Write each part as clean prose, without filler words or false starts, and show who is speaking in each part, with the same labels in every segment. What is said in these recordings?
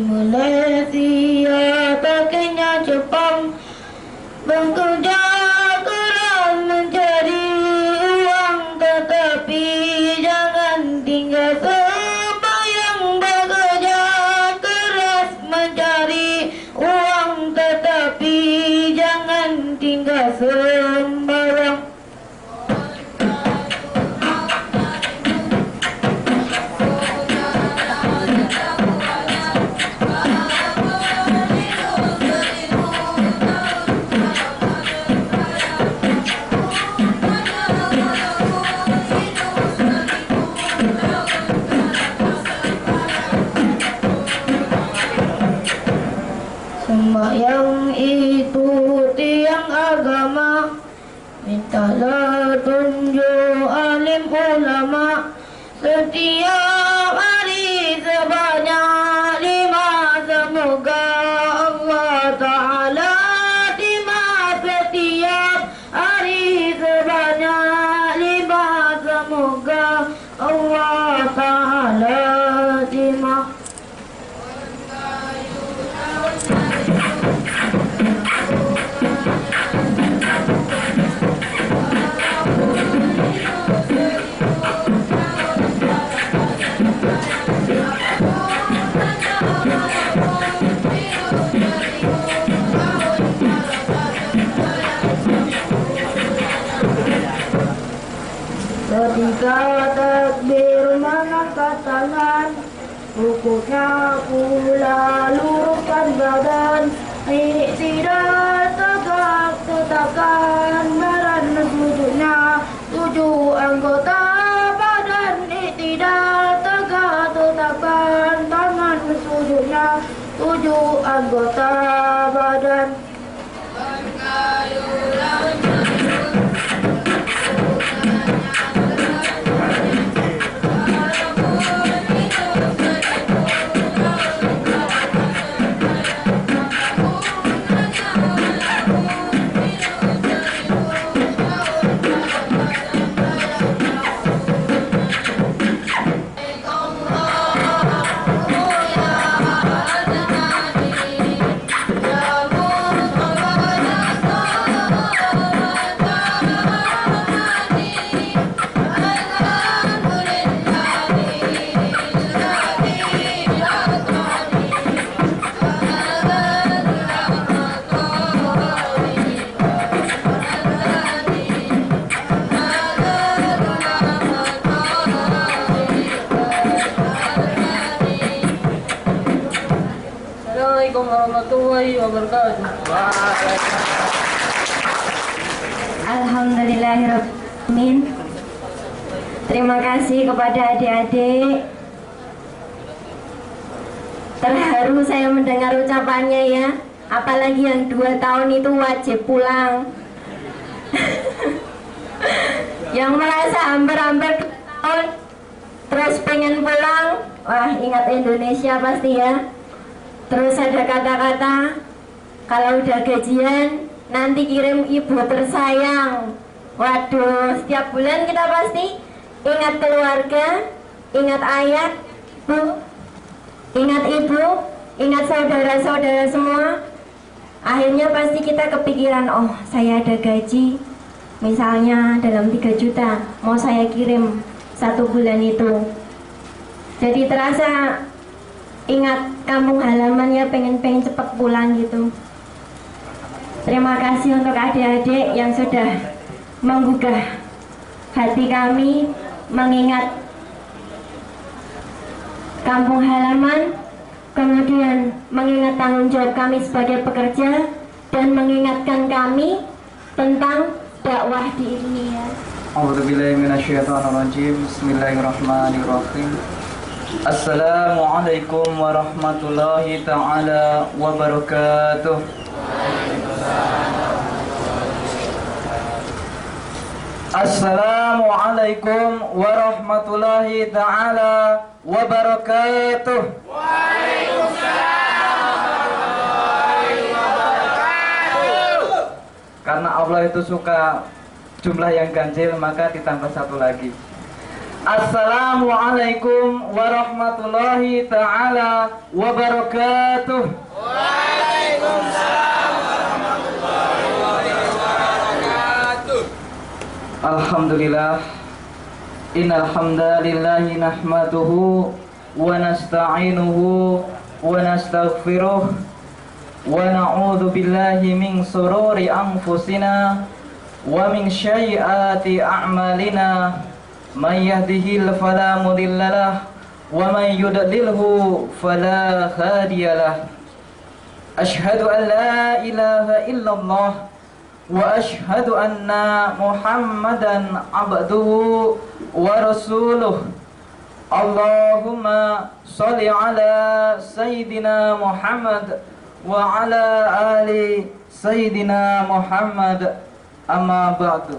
Speaker 1: Malaysia tak Kenya Jepang bekerja keras mencari uang, tetapi jangan tinggal sembahyang. Bekerja keras mencari uang, tetapi jangan tinggal sembarang. Sembahyang itu tiang agama, mintalah tunjuk alim ulama. Setiap hari sebanyak 5, semoga Allah Ta'ala terima. Setiap hari sebanyak 5, semoga Allah Ta'ala terima. Ketika takbir mengangkat tangan, rukuknya pula luruskan badan. Iktidal tegak tetapkan badan, sujudnya 7 anggota badan. Iktidal tegak tetapkan tangan, sujudnya 7 anggota badan.
Speaker 2: Assalamualaikum warahmatullahi wabarakatuh.
Speaker 3: Alhamdulillahirrahmanirrahim. Terima kasih kepada adik-adik. Terharu saya mendengar ucapannya ya. Apalagi yang 2 tahun itu wajib pulang. Yang merasa hampir-hampir 2 tahun terus pengen pulang. Wah, ingat Indonesia pasti ya. Terus ada kata-kata, kalau udah gajian nanti kirim ibu tersayang. Waduh, setiap bulan kita pasti ingat keluarga, ingat ayah, ingat ibu, ingat saudara-saudara semua. Akhirnya pasti kita kepikiran, oh saya ada gaji misalnya dalam 3 juta, mau saya kirim 1 bulan itu. Jadi terasa ingat kampung halamannya, pengen cepet pulang gitu. Terima kasih untuk adik-adik yang sudah menggugah hati kami, mengingat kampung halaman, kemudian mengingat tanggung jawab kami sebagai pekerja, dan mengingatkan kami tentang dakwah di dunia.
Speaker 4: A'udzubillahi minasyaitonirrajim. Bismillahirrahmanirrahim. Assalamualaikum warahmatullahi ta'ala wabarakatuh. Assalamualaikum warahmatullahi ta'ala wabarakatuh. Karena Allah itu suka jumlah yang ganjil, maka ditambah 1 lagi. Assalamualaikum warahmatullahi ta'ala wabarakatuh. Alhamdulillah. Innal hamdalillahi nahmaduhu wa nasta'inuhu wa nastaghfiruh wa na'udzu billahi min shururi anfusina wa min sayyiati a'malina. Man yahdihillahu fala mudhillalah wa man yudlilhu fala hadiyalah. Asyhadu an la ilaha illallah wa asyhadu anna Muhammadan abduhu wa rasuluh. Allahumma sholli ala Sayyidina Muhammad wa ala ali Sayyidina Muhammad. Amma ba'du.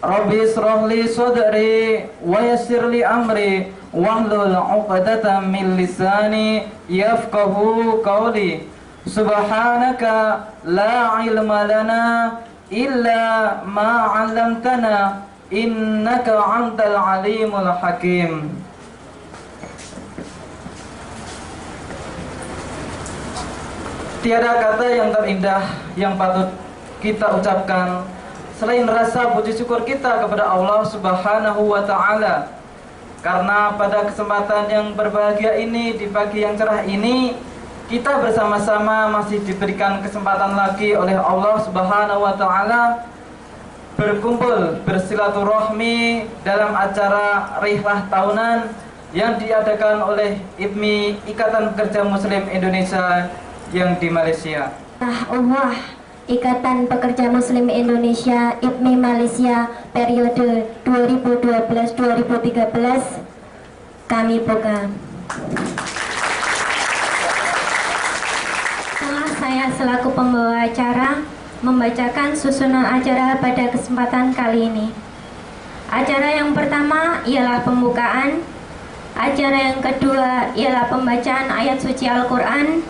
Speaker 4: Rabbi israh li sadri wa yassir li amri wahlul 'uqdatam min lisani yafqahu qawli. Subhanaka la ilma lana illa ma 'allamtana innaka antal alimul hakim. Tiada kata yang terindah yang patut kita ucapkan selain rasa puji syukur kita kepada Allah Subhanahu wa ta'ala. Karena pada kesempatan yang berbahagia ini, di pagi yang cerah ini, kita bersama-sama masih diberikan kesempatan lagi oleh Allah Subhanahu wa ta'ala berkumpul bersilaturahmi dalam acara rihlah tahunan yang diadakan oleh IPMI, Ikatan Pekerja Muslim Indonesia yang di Malaysia.
Speaker 3: Allah, Ikatan Pekerja Muslim Indonesia IPMI Malaysia periode 2012-2013 kami buka. Saya selaku pembawa acara membacakan susunan acara pada kesempatan kali ini. Acara yang pertama ialah pembukaan. Acara yang kedua ialah pembacaan ayat suci Al-Quran.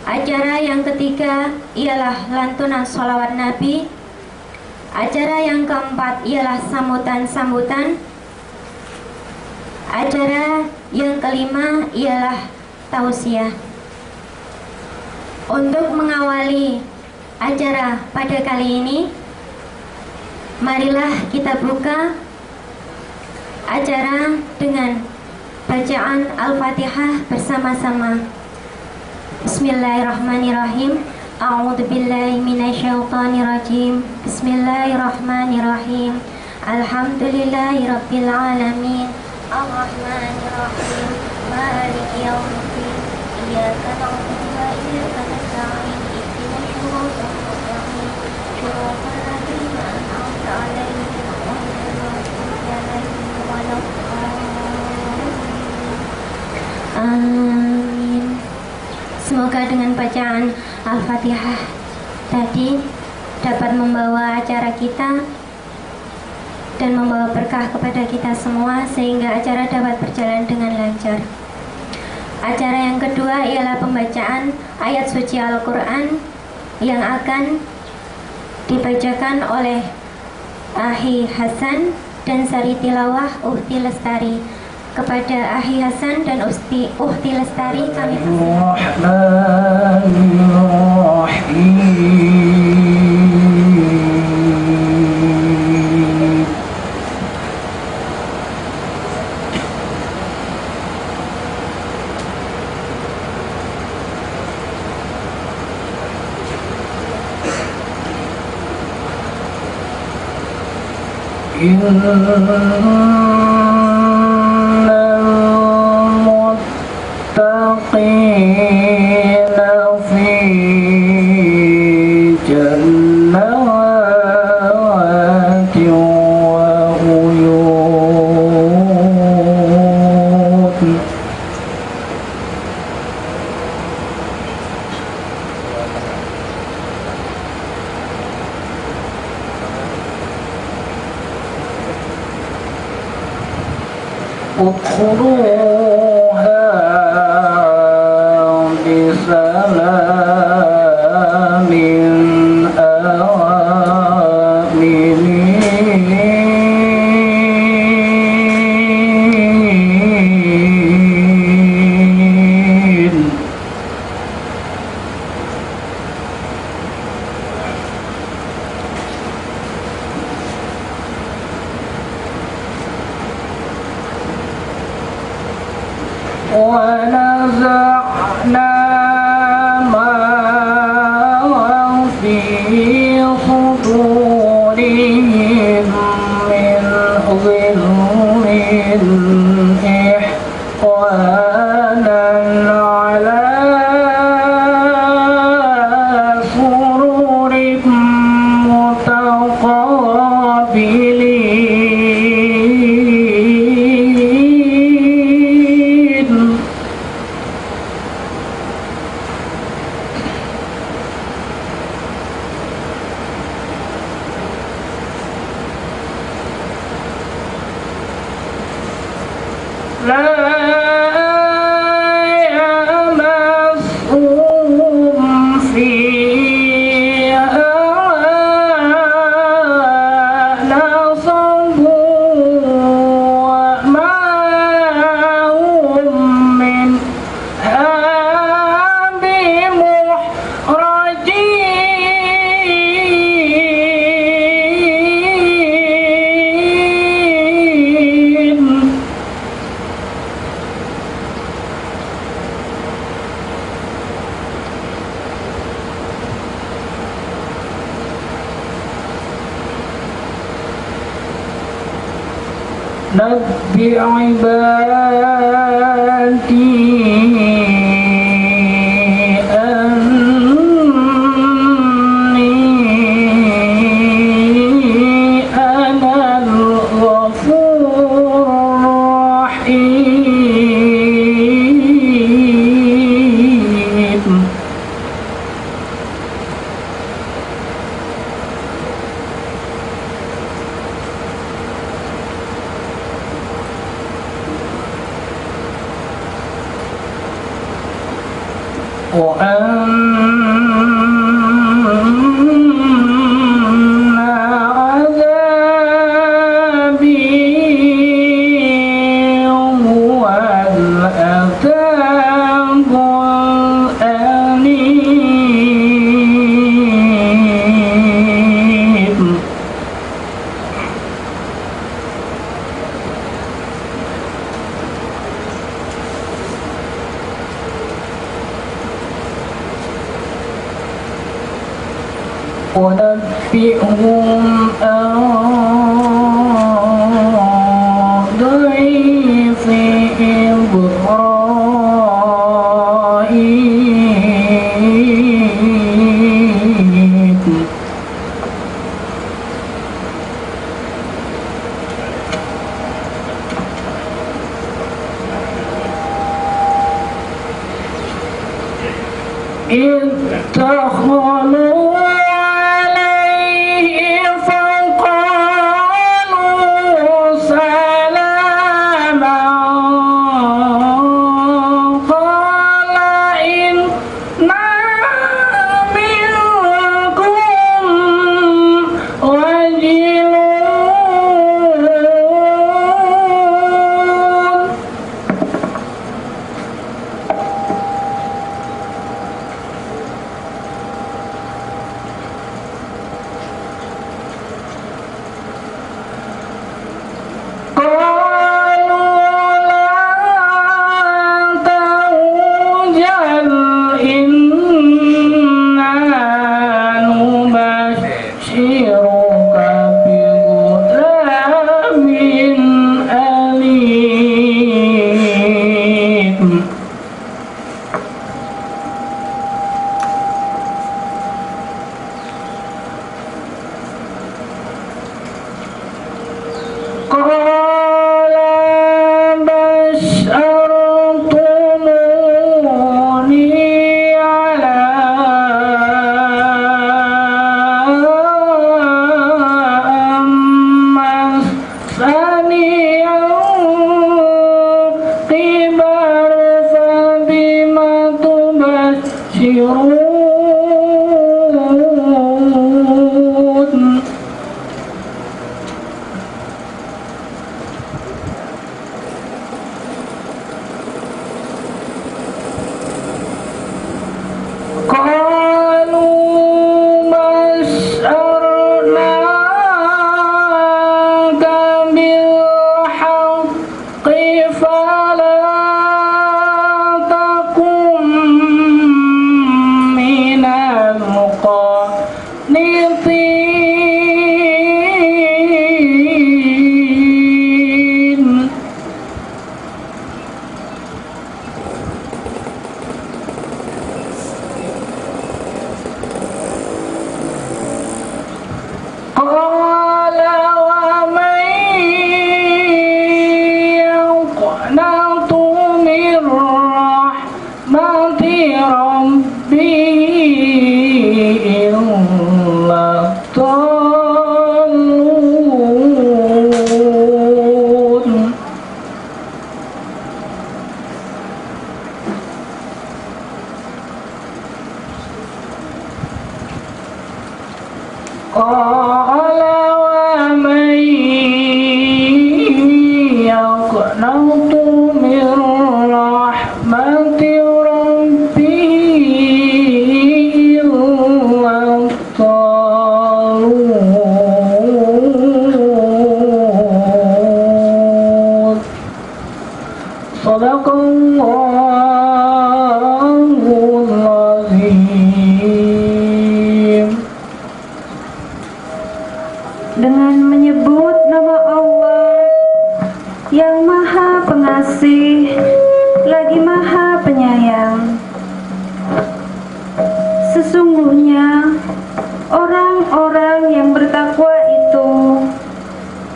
Speaker 3: Acara yang ketiga ialah lantunan sholawat Nabi. Acara yang keempat ialah sambutan-sambutan. Acara yang kelima ialah tausiah. Untuk mengawali acara pada kali ini, marilah kita buka acara dengan bacaan Al-Fatihah bersama-sama. Bismillahirrahmanirrahim. A'udzubillahi minasyaitonirrajim. Bismillahirrahmanirrahim. Alhamdulillahirabbil alamin. Arrahmanirrahim. Maliki yaumiddin. Iyyaka na'budu wa iyyaka nasta'in. Ihdinas siratal mustaqim. Shiratal ladzina an'amta 'alaihim ghairil maghdubi 'alaihim waladdallin. Amin. Semoga dengan bacaan Al-Fatihah tadi dapat membawa acara kita dan membawa berkah kepada kita semua sehingga acara dapat berjalan dengan lancar. Acara yang kedua ialah pembacaan ayat suci Al-Quran yang akan dibacakan oleh Ahi Hasan dan Sari Tilawah Uhti Lestari. Kepada Ahi Hasan dan Uhti Lestari kami
Speaker 2: ونزعنا ما في صدورهم من غل إخوانا على سرر متقابلين. لا يمسهم فيها نصب وما هم منها بمخرجين. نبئ عبادي أني أنا الغفور الرحيم. وأن عذابي هو العذاب الأليم. ونبئهم عن ضيف إبراهيم. إذ دخلوا عليه فقالوا سلاما قال إنا منكم وجلون. فلا قال ومن يقنط من رحمة ربه إلا الضالون. صدق Allahul Azim.
Speaker 5: Dengan menyebut nama Allah yang Maha Pengasih lagi Maha Penyayang. Sesungguhnya orang-orang yang bertakwa itu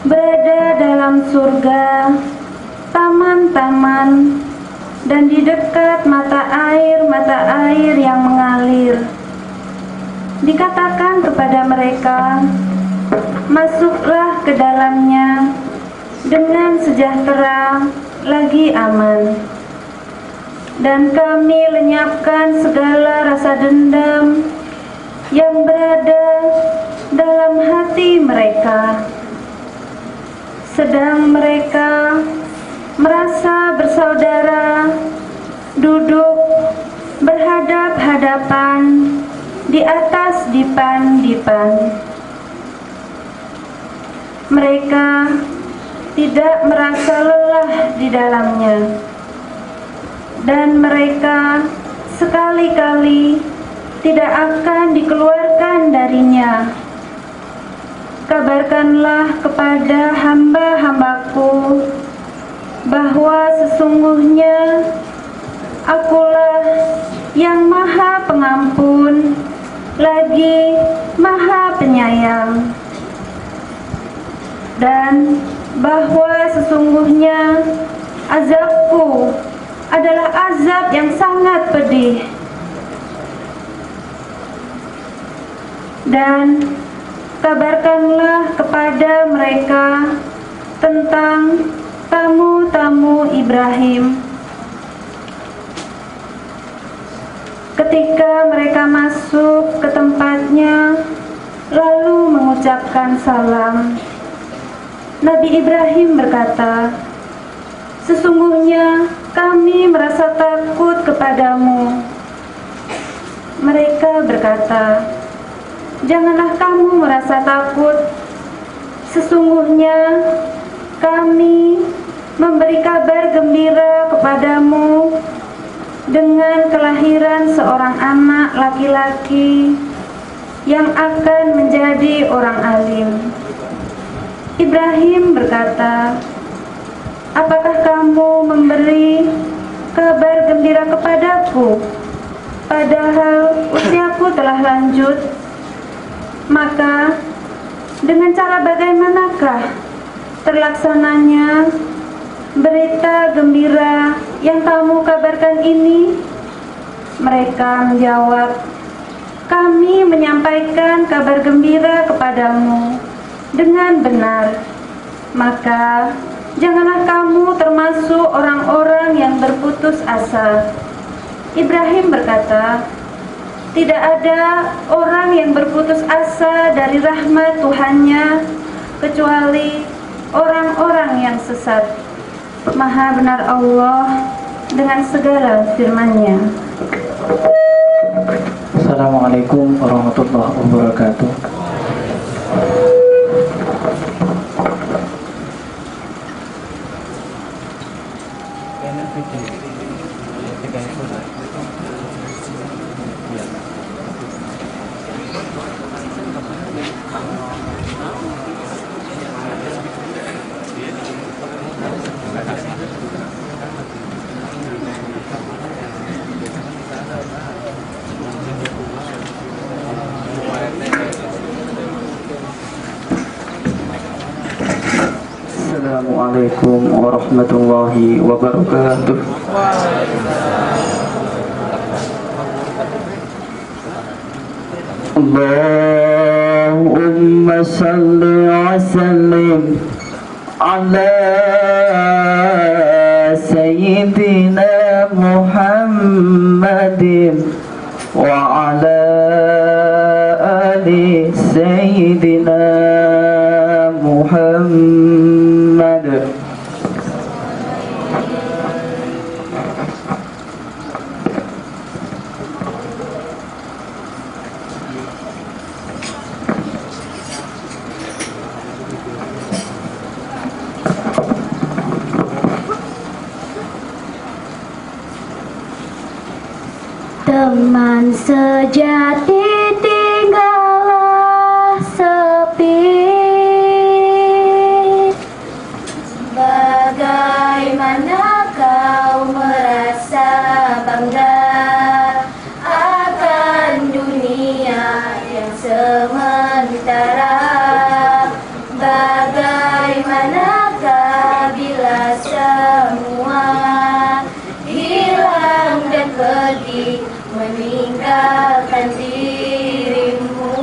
Speaker 5: berada dalam surga, taman-taman, dan di dekat mata air yang mengalir. Dikatakan kepada mereka, masuklah ke dalamnya dengan sejahtera lagi aman. Dan kami lenyapkan segala rasa dendam yang berada dalam hati mereka. Sedang mereka merasa bersaudara, duduk berhadap-hadapan di atas dipan-dipan. Mereka tidak merasa lelah di dalamnya, dan mereka sekali-kali tidak akan dikeluarkan darinya. Kabarkanlah kepada hamba-hambaku bahwa sesungguhnya Akulah yang Maha Pengampun lagi Maha Penyayang, dan bahwa sesungguhnya azabku adalah azab yang sangat pedih. Dan kabarkanlah kepada mereka tentang tamu-tamu Ibrahim. Ketika mereka masuk ke tempatnya, lalu mengucapkan salam, Nabi Ibrahim berkata, sesungguhnya kami merasa takut kepadamu. Mereka berkata, janganlah kamu merasa takut. Sesungguhnya kami memberi kabar gembira kepadamu dengan kelahiran seorang anak laki-laki yang akan menjadi orang alim. Ibrahim berkata, apakah kamu memberi kabar gembira kepadaku, padahal usiaku telah lanjut? Maka dengan cara bagaimanakah terlaksananya berita gembira yang kamu kabarkan ini? Mereka menjawab, kami menyampaikan kabar gembira kepadamu dengan benar. Maka janganlah kamu termasuk orang-orang yang berputus asa. Ibrahim berkata, tidak ada orang yang berputus asa dari rahmat Tuhannya kecuali orang-orang yang sesat. Maha benar Allah dengan segala firman-Nya.
Speaker 2: Assalamualaikum warahmatullahi wabarakatuh. Assalamualaikum warahmatullahi wabarakatuh. Allahumma salli wa sallim ala sayyidina Muhammadin wa ala ali sayyidina
Speaker 1: Teman sejati tinggallah sepi. Bagaimana kau merasa bangga akan dunia yang sementara? Bagaimanakah bila semua hilang dan pergi meninggalkan dirimu?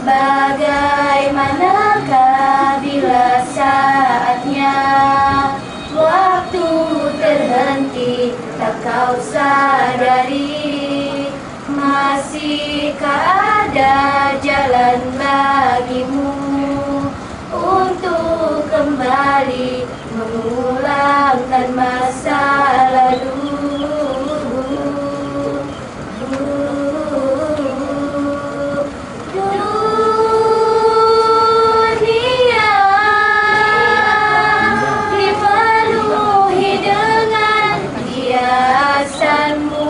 Speaker 1: Bagaimanakah bila saatnya waktu terhenti, tak kau sadari masihkah ada jalan bagimu untuk kembali mengulangkan masa lalu? Dunia dipenuhi dengan hiasanmu.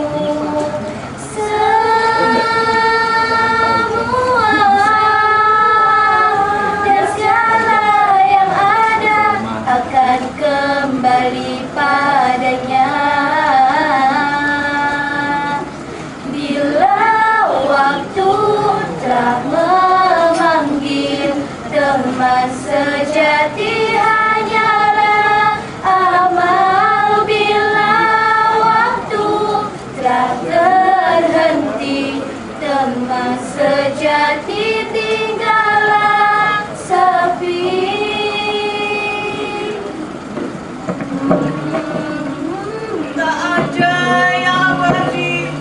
Speaker 1: Kembali padanya bila waktu telah memanggil. Teman sejati hanyalah amal bila waktu telah terhenti. Teman sejati tinggallah sepi.
Speaker 6: Tak ada yang abadi,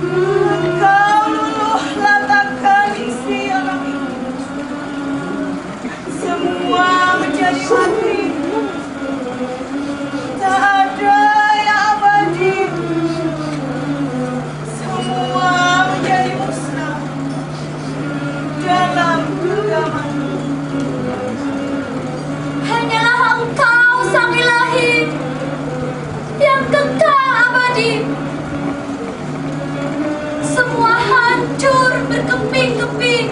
Speaker 6: engkau luluhlah takkan isi alam ini. Semua menjadi mati, tak ada yang abadi, semua menjadi musnah dalam genggaman.
Speaker 1: Hanyalah Engkau Sang Ilahi yang kekal abadi. Semua hancur berkeping-keping.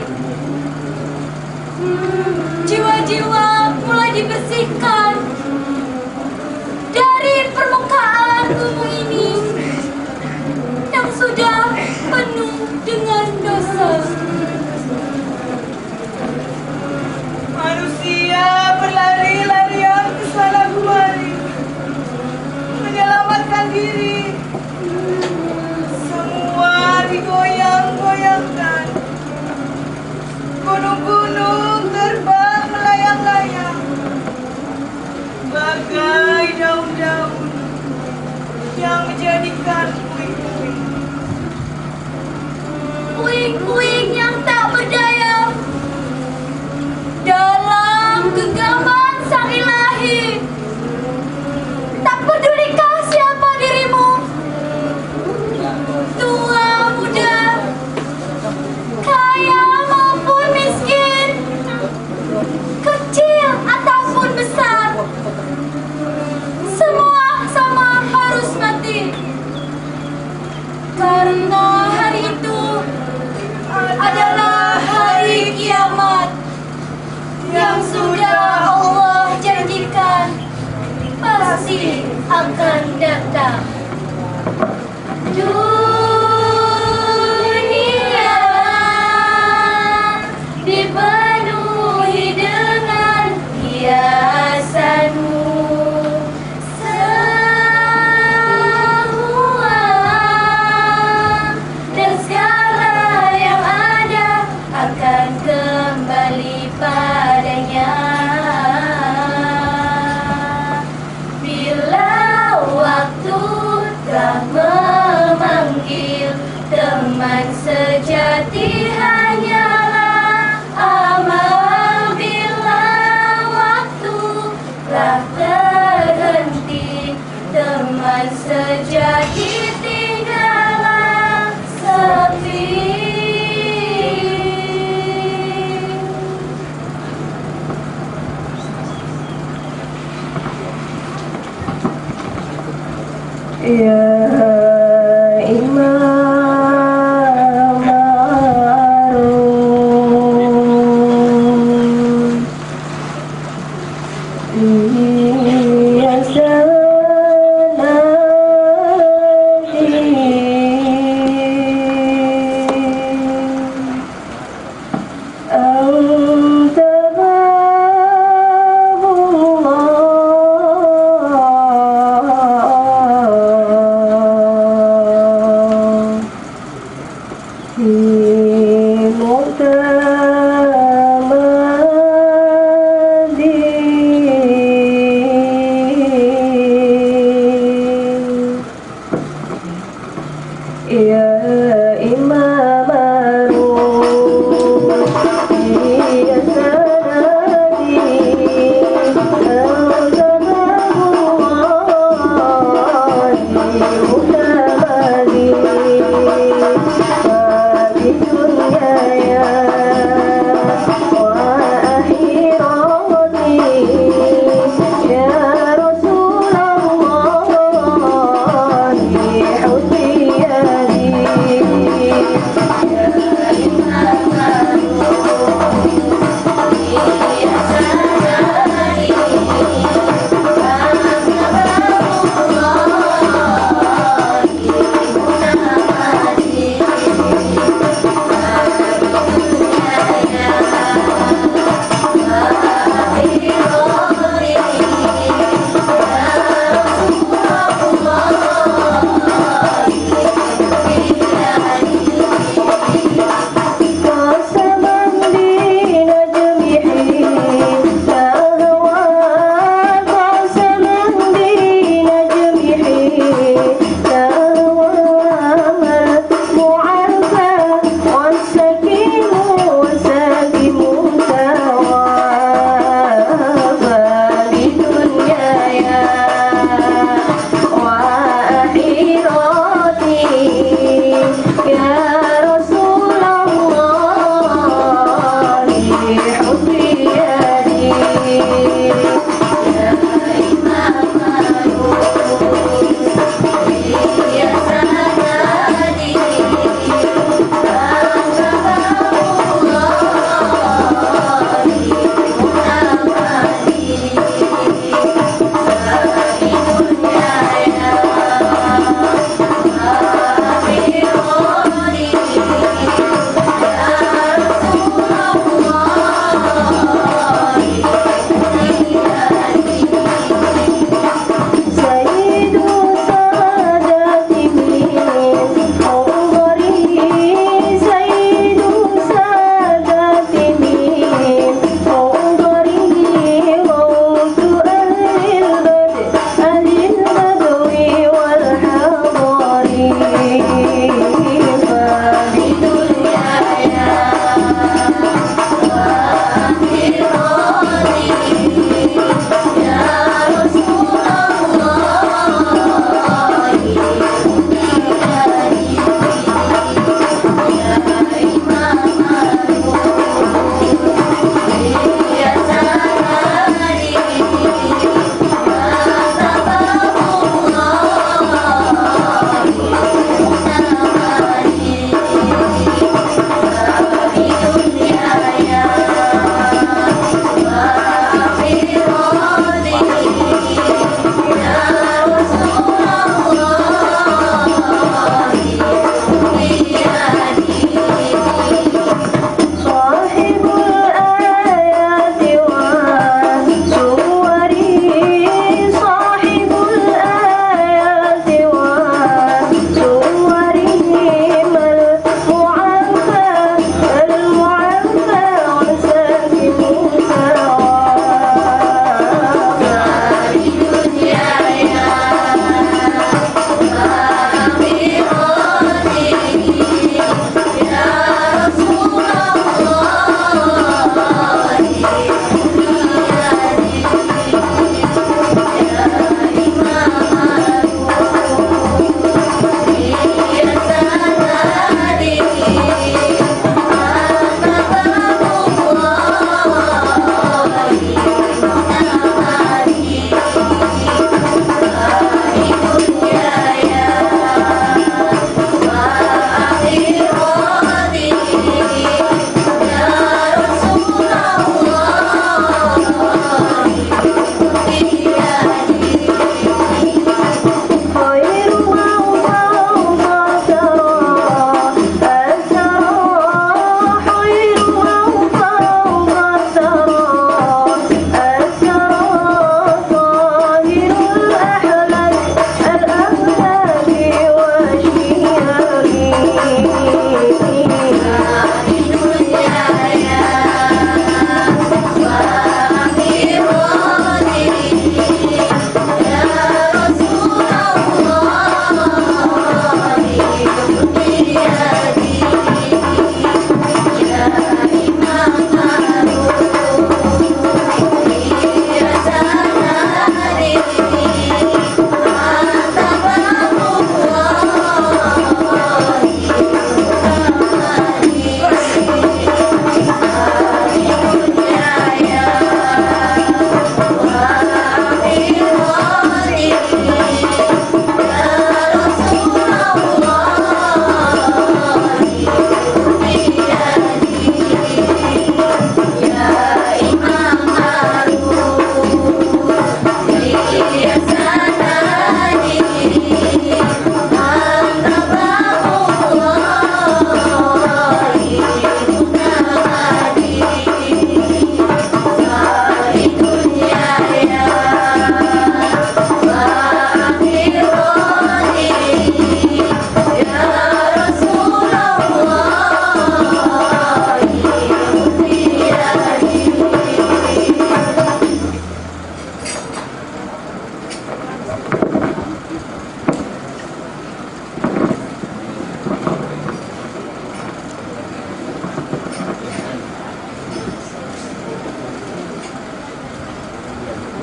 Speaker 1: Jiwa-jiwa mulai dibersihkan dari permukaan bumi ini yang sudah penuh dengan dosa.
Speaker 6: Manusia berlari-larian ke sana kemari menyelamatkan diri. Semua digoyang-goyangkan. Gunung-gunung terbang melayang-layang bagai daun-daun yang menjadikan puing-puing.
Speaker 1: Puing-puing yang tak berdaya dalam genggaman Sang Ilahi. Tak pedulikah siapa dirimu, tua muda, kaya maupun miskin, kecil ataupun besar, semua sama harus mati. Karena hari itu adalah hari kiamat yang sudah Allah janjikan pasti akan datang. Dunia dipenuhi dengan hiasanmu. Semua dan segala yang ada akan kembali padanya bila waktu
Speaker 3: Ya Imam Harun, Ya Anta babullah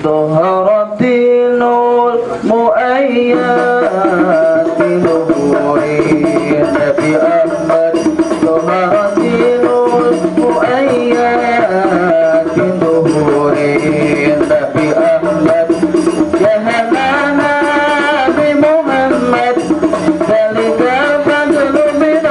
Speaker 2: ظهرت النور مؤيد بنور النبي أحمد ظهرت النور مؤيد بنور النبي أحمد جهلنا بمحمد ذلك الفضل من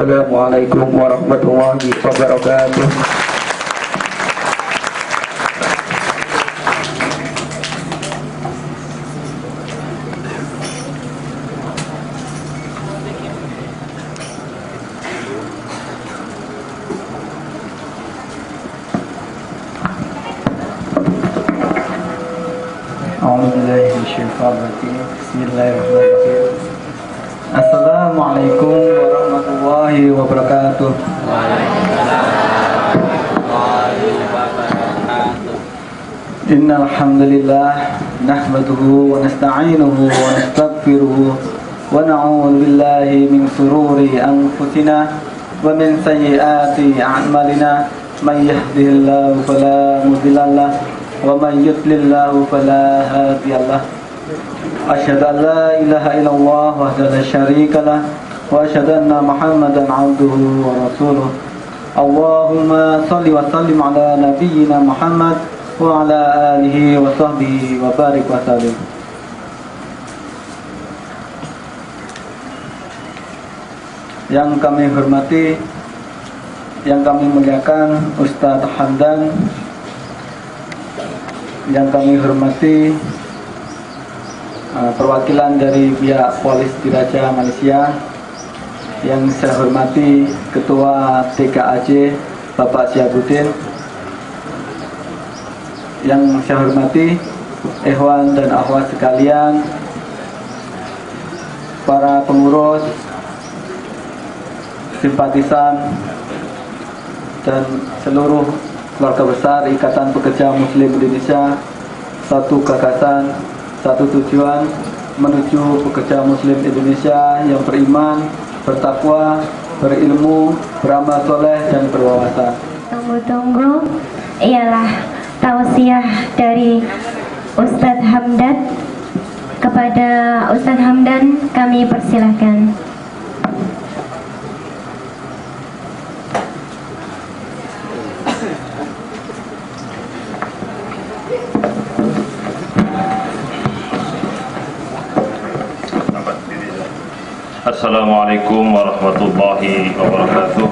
Speaker 2: Assalamualaikum warahmatullahi wabarakatuh. Bismillahirrahmanirrahim. Assalamualaikum warahmatullahi wabarakatuh. Innal hamdalillah nahmaduhu wa nasta'inuhu wa nastaghfiruhu wa na'udzu billahi min shururi anfusina wa min sayyiati a'malina may yahdihillahu fala mudilla lahu wa may yudlilhu fala hadiyalah. Asyhadu an la ilaha illallah wahdahu la syarika lah wa asyhadu anna Muhammadan 'abduhu wa rasuluh. Allahumma shalli wa sallim ala nabiyyina Muhammad wa ala alihi wa sahbihi wa barik wa sallim. Yang kami hormati, yang kami muliakan Ustadz Hamdan, yang kami hormati perwakilan dari pihak Polis Diraja Malaysia, yang saya hormati Ketua TKAJ Bapak Syabuddin, yang saya hormati ikhwan dan akhwat sekalian, para pengurus, simpatisan, dan seluruh keluarga besar Ikatan Pekerja Muslim Indonesia. Satu gagasan, satu tujuan, menuju pekerja Muslim Indonesia yang beriman, bertakwa, berilmu, beramal soleh, dan berwawasan.
Speaker 3: Tunggu-tunggu, ialah tausiah dari Ustadz Hamdan. Kepada Ustadz Hamdan kami persilahkan.
Speaker 7: Assalamualaikum warahmatullahi wabarakatuh.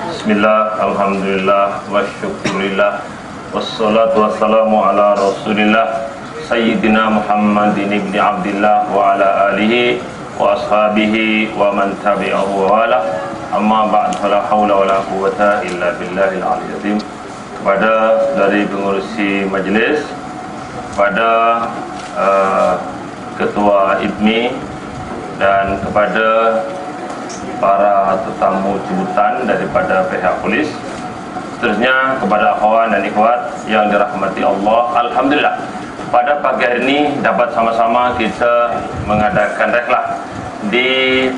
Speaker 7: Bismillah, alhamdulillah, wa syukurillah, wassalatu wassalamu ala rasulillah Sayyidina Muhammadin ibni Abdillah wa ala alihi wa ashabihi wa man tabi'ahu wa wala. Amma ba'd, fala hawla wa la quwwata illa billahil aliyyil azim. Kepada dari pengurusi majlis, kepada Ketua IPMI, dan kepada para tetamu jemputan daripada pihak polis, seterusnya kepada akhwan dan ikhwat yang dirahmati Allah. Alhamdulillah, pada pagi hari ini dapat sama-sama kita mengadakan rehlah di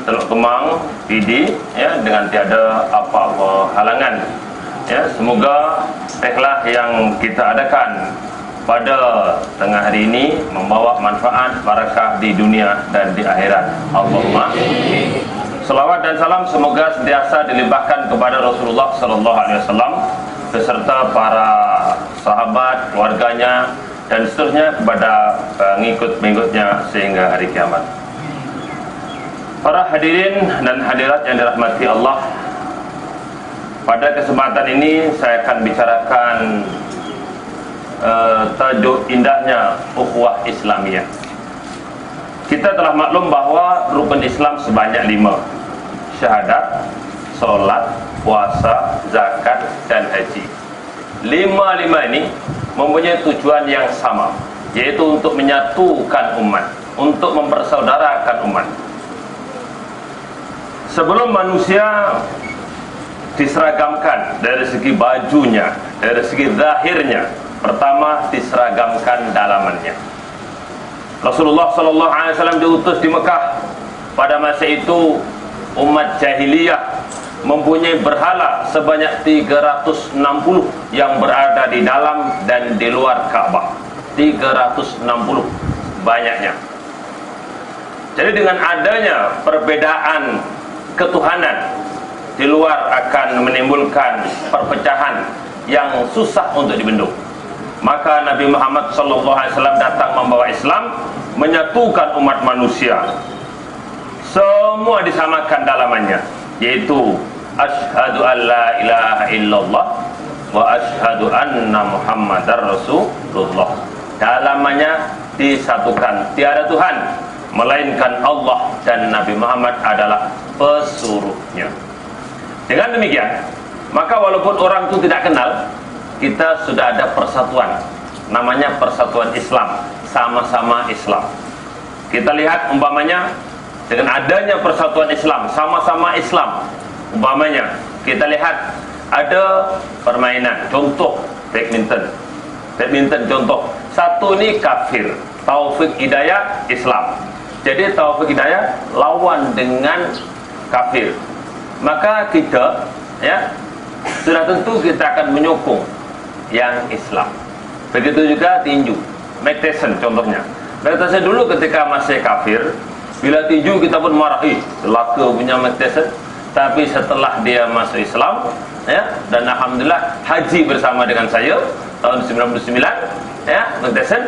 Speaker 7: Teluk Kemang PD, ya, dengan tiada apa-apa halangan. Ya, semoga rehlah yang kita adakan pada tengah hari ini membawa manfaat barakah di dunia dan di akhirat. Allahumma selawat dan salam semoga sentiasa dilimpahkan kepada Rasulullah sallallahu alaihi wasallam beserta para sahabat, keluarganya, dan seterusnya kepada pengikut-pengikutnya sehingga hari kiamat. Para hadirin dan hadirat yang dirahmati Allah, pada kesempatan ini saya akan bicarakan tajuk indahnya ukhuwah Islamiyah. Kita telah maklum bahawa rukun Islam sebanyak 5: syahadat, solat, puasa, zakat, dan haji. 5 ini mempunyai tujuan yang sama, yaitu untuk menyatukan umat, untuk mempersaudarakan umat. Sebelum manusia diseragamkan dari segi bajunya, dari segi zahirnya, pertama diseragamkan dalamannya. Rasulullah SAW diutus di Mekah. Pada masa itu umat jahiliyah mempunyai berhala sebanyak 360 yang berada di dalam dan di luar Ka'bah. 360 banyaknya. Jadi dengan adanya perbedaan ketuhanan di luar akan menimbulkan perpecahan yang susah untuk dibendung. Maka Nabi Muhammad SAW datang membawa Islam, menyatukan umat manusia. Semua disamakan dalamannya, yaitu asyhadu an la ilaha illallah wa asyhadu anna Muhammadar Rasulullah. Dalamannya disatukan, tiada Tuhan melainkan Allah dan Nabi Muhammad adalah pesuruhnya. Dengan demikian, maka walaupun orang itu tidak kenal, kita sudah ada persatuan, namanya persatuan Islam, sama-sama Islam. Kita lihat umpamanya dengan adanya persatuan Islam, sama-sama Islam, umpamanya kita lihat Ada permainan, contoh badminton contoh. Satu ni kafir, Taufik Hidayat Islam. Jadi Taufik Hidayat lawan dengan kafir. Maka kita sudah tentu kita akan menyokong yang Islam. Begitu juga tinju, Mike Tyson contohnya. Mike Tyson dulu ketika masih kafir, bila tinju kita pun marah, celaka punya Mike Tyson. Tapi setelah dia masuk Islam, dan alhamdulillah haji bersama dengan saya tahun 99, Mike Tyson.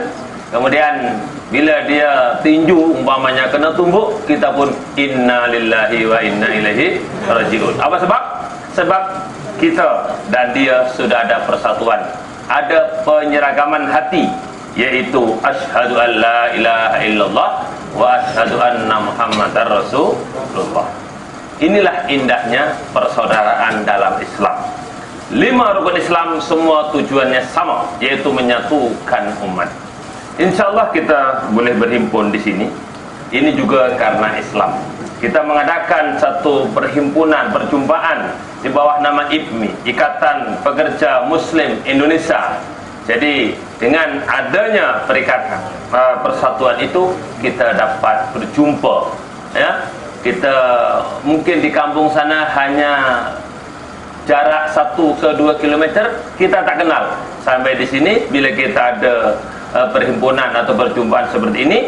Speaker 7: Kemudian bila dia tinju umpamanya kena tumbuk, kita pun inna lillahi wa inna ilaihi rajiun. Apa sebab? Sebab kita dan dia sudah ada persatuan, ada penyeragaman hati, yaitu asyhadu an la ilaha illallah wa asyhadu anna muhammadar rasulullah. Inilah indahnya persaudaraan dalam Islam. 5 rukun Islam semua tujuannya sama, yaitu menyatukan umat. InsyaAllah kita boleh berhimpun di sini. Ini juga karena Islam. Kita mengadakan satu perhimpunan, perjumpaan di bawah nama IPMI, Ikatan Pekerja Muslim Indonesia. Jadi dengan adanya perikatan persatuan itu, kita dapat berjumpa. Kita mungkin di kampung sana hanya jarak 1 ke 2 kilometer, kita tak kenal. Sampai di sini bila kita ada perhimpunan atau perjumpaan seperti ini,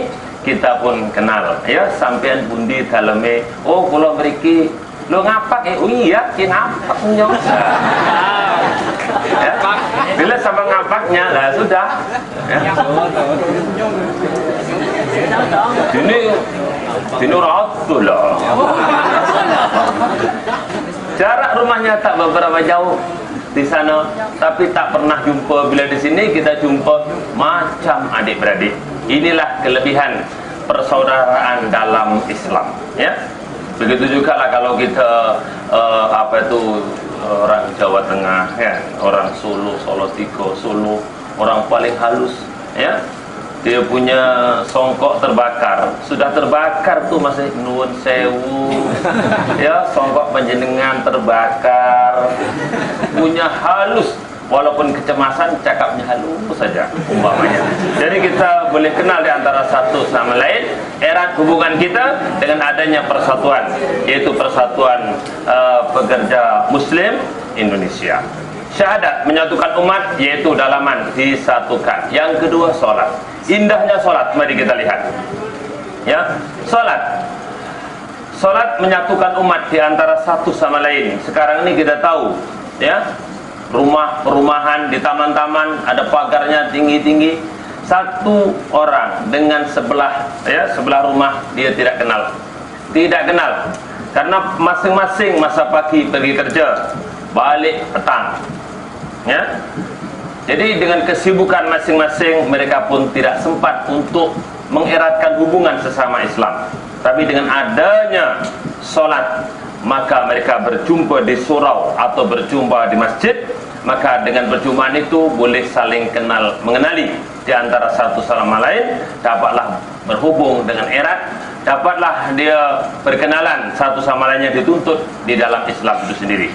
Speaker 7: kita pun kenal. Sampean pundi daleme, oh kula mriki lo ngapak oh iya ki ngapak nyong. Bila sampai ngapaknya lah sudah. Ini ratul lah. Jarak rumahnya tak beberapa jauh di sana, tapi tak pernah jumpa. Bila di sini kita jumpa macam adik-beradik. Inilah kelebihan persaudaraan dalam Islam. Begitu juga lah kalau kita orang Jawa Tengah, orang Solo, Solo Tigo, Solo, orang paling halus, dia punya songkok terbakar, sudah terbakar tuh masih nuwun sewu, songkok panjenengan terbakar, punya halus, walaupun kecemasan cakapnya halus saja umpamanya. Jadi kita boleh kenal di antara satu sama lain, erat hubungan kita dengan adanya persatuan, yaitu persatuan pekerja Muslim Indonesia. Syahadat menyatukan umat, yaitu dalaman disatukan. Yang kedua, solat. Indahnya solat, mari kita lihat. Solat menyatukan umat di antara satu sama lain. Sekarang ini kita tahu, perumahan di taman-taman ada pagarnya tinggi-tinggi. Satu orang dengan sebelah rumah dia tidak kenal, karena masing-masing masa pagi pergi kerja, balik petang. Jadi dengan kesibukan masing-masing, mereka pun tidak sempat untuk mengeratkan hubungan sesama Islam. Tapi dengan adanya solat, maka mereka berjumpa di surau atau berjumpa di masjid. Maka dengan perjumpaan itu boleh saling mengenali di antara satu sama lain, dapatlah berhubung dengan erat, dapatlah dia berkenalan satu sama lainnya dituntut di dalam Islam itu sendiri.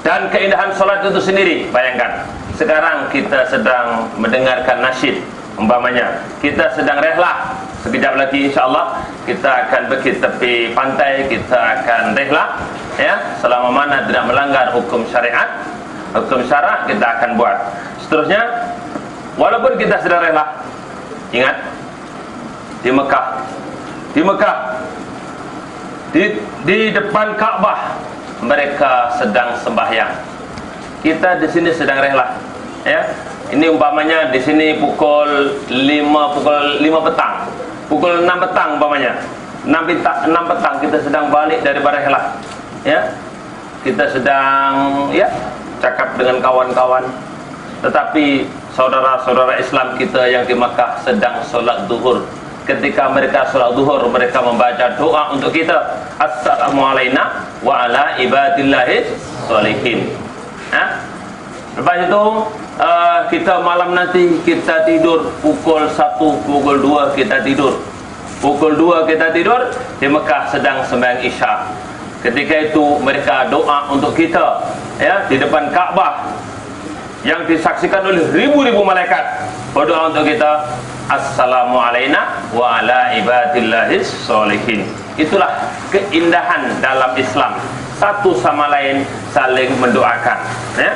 Speaker 7: Dan keindahan solat itu sendiri, bayangkan sekarang kita sedang mendengarkan nasyid, umpamanya kita sedang rehlah, sekejap lagi insyaAllah kita akan pergi tepi pantai, kita akan rehlah, selama mana tidak melanggar hukum syariat, hukum syarah kita akan buat. Seterusnya, walaupun kita sedang rehlah, ingat di Mekah di depan Ka'bah mereka sedang sembahyang. Kita di sini sedang rehlah. Ini umpamanya di sini pukul 5 petang, pukul 6 petang umpamanya. 6 petang kita sedang balik daripada rehlah. Kita sedang cakap dengan kawan-kawan. Tetapi saudara-saudara Islam kita yang di Makkah sedang solat zuhur. Ketika mereka solat zuhur, mereka membaca doa untuk kita, Assalamualaikum wa ala ibadillahi sholihin. Lepas itu kita malam nanti kita tidur pukul 1, pukul 2 kita tidur. Pukul 2 kita tidur, di Mekah sedang sembahyang Isya. Ketika itu mereka doa untuk kita, ya di depan Ka'bah yang disaksikan oleh ribu-ribu malaikat, berdoa untuk kita, assalamu alaina wa ala ibadillahis sholihin. Itulah keindahan dalam Islam, satu sama lain saling mendoakan, ya.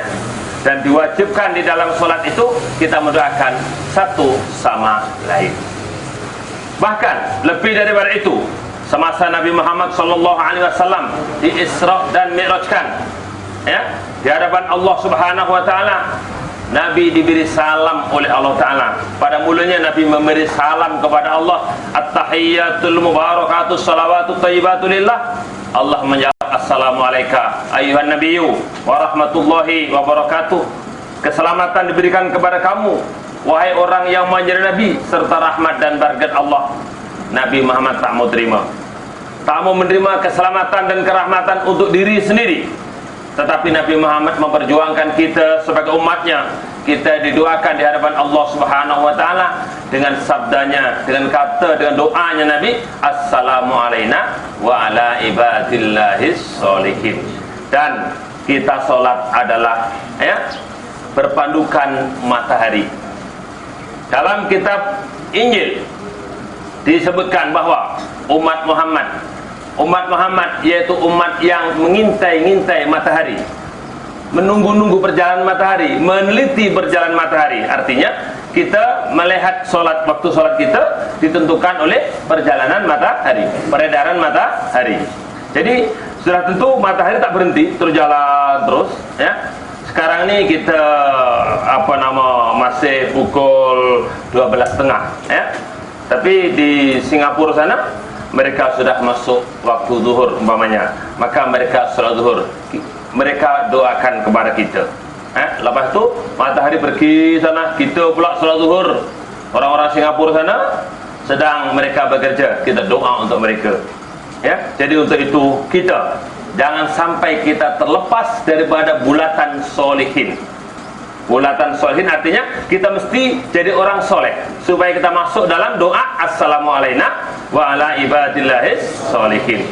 Speaker 7: Dan diwajibkan di dalam sholat itu kita mendoakan satu sama lain. Bahkan lebih daripada itu, semasa Nabi Muhammad SAW di Isra dan Mi'rajkan, ya, di hadapan Allah Subhanahu wa taala, Nabi diberi salam oleh Allah Ta'ala. Pada mulanya Nabi memberi salam kepada Allah, at-tahiyyatul mubarakatuh salawatut thayyibatu lillah. Allah menjawab, assalamualaikum ayuhan nabiyyu wa rahmatullahi wa barakatuh. Keselamatan diberikan kepada kamu, wahai orang yang menjadi nabi, serta rahmat dan berkat Allah. Nabi Muhammad tak mau terima, tak mau menerima keselamatan dan kerahmatan untuk diri sendiri. Tetapi Nabi Muhammad memperjuangkan kita sebagai umatnya. Kita didoakan di hadapan Allah Subhanahu wa taala dengan sabdanya, dengan kata, dengan doanya Nabi, assalamu alaina wa ala ibadillahis sholihin. Dan kita solat adalah, ya, berpandukan matahari. Dalam kitab Injil disebutkan bahwa umat Muhammad yaitu umat yang mengintai-ngintai matahari, menunggu-nunggu perjalanan matahari, meneliti perjalanan matahari. Artinya kita melihat waktu solat kita ditentukan oleh perjalanan matahari, peredaran matahari. Jadi sudah tentu matahari tak berhenti, terus jalan terus, ya. Sekarang ini kita masih pukul 12.30, ya. Tapi di Singapura sana mereka sudah masuk waktu zuhur umpamanya, maka mereka salat zuhur, mereka doakan kepada kita. Lepas itu matahari pergi sana, kita pula salat zuhur. Orang-orang Singapura sana sedang mereka bekerja, kita doa untuk mereka, ya. Jadi untuk itu kita jangan sampai kita terlepas daripada bulatan solihin. Bulatan solihin artinya kita mesti jadi orang soleh, supaya kita masuk dalam doa assalamu alaina wa ala ibadillahis sholihin.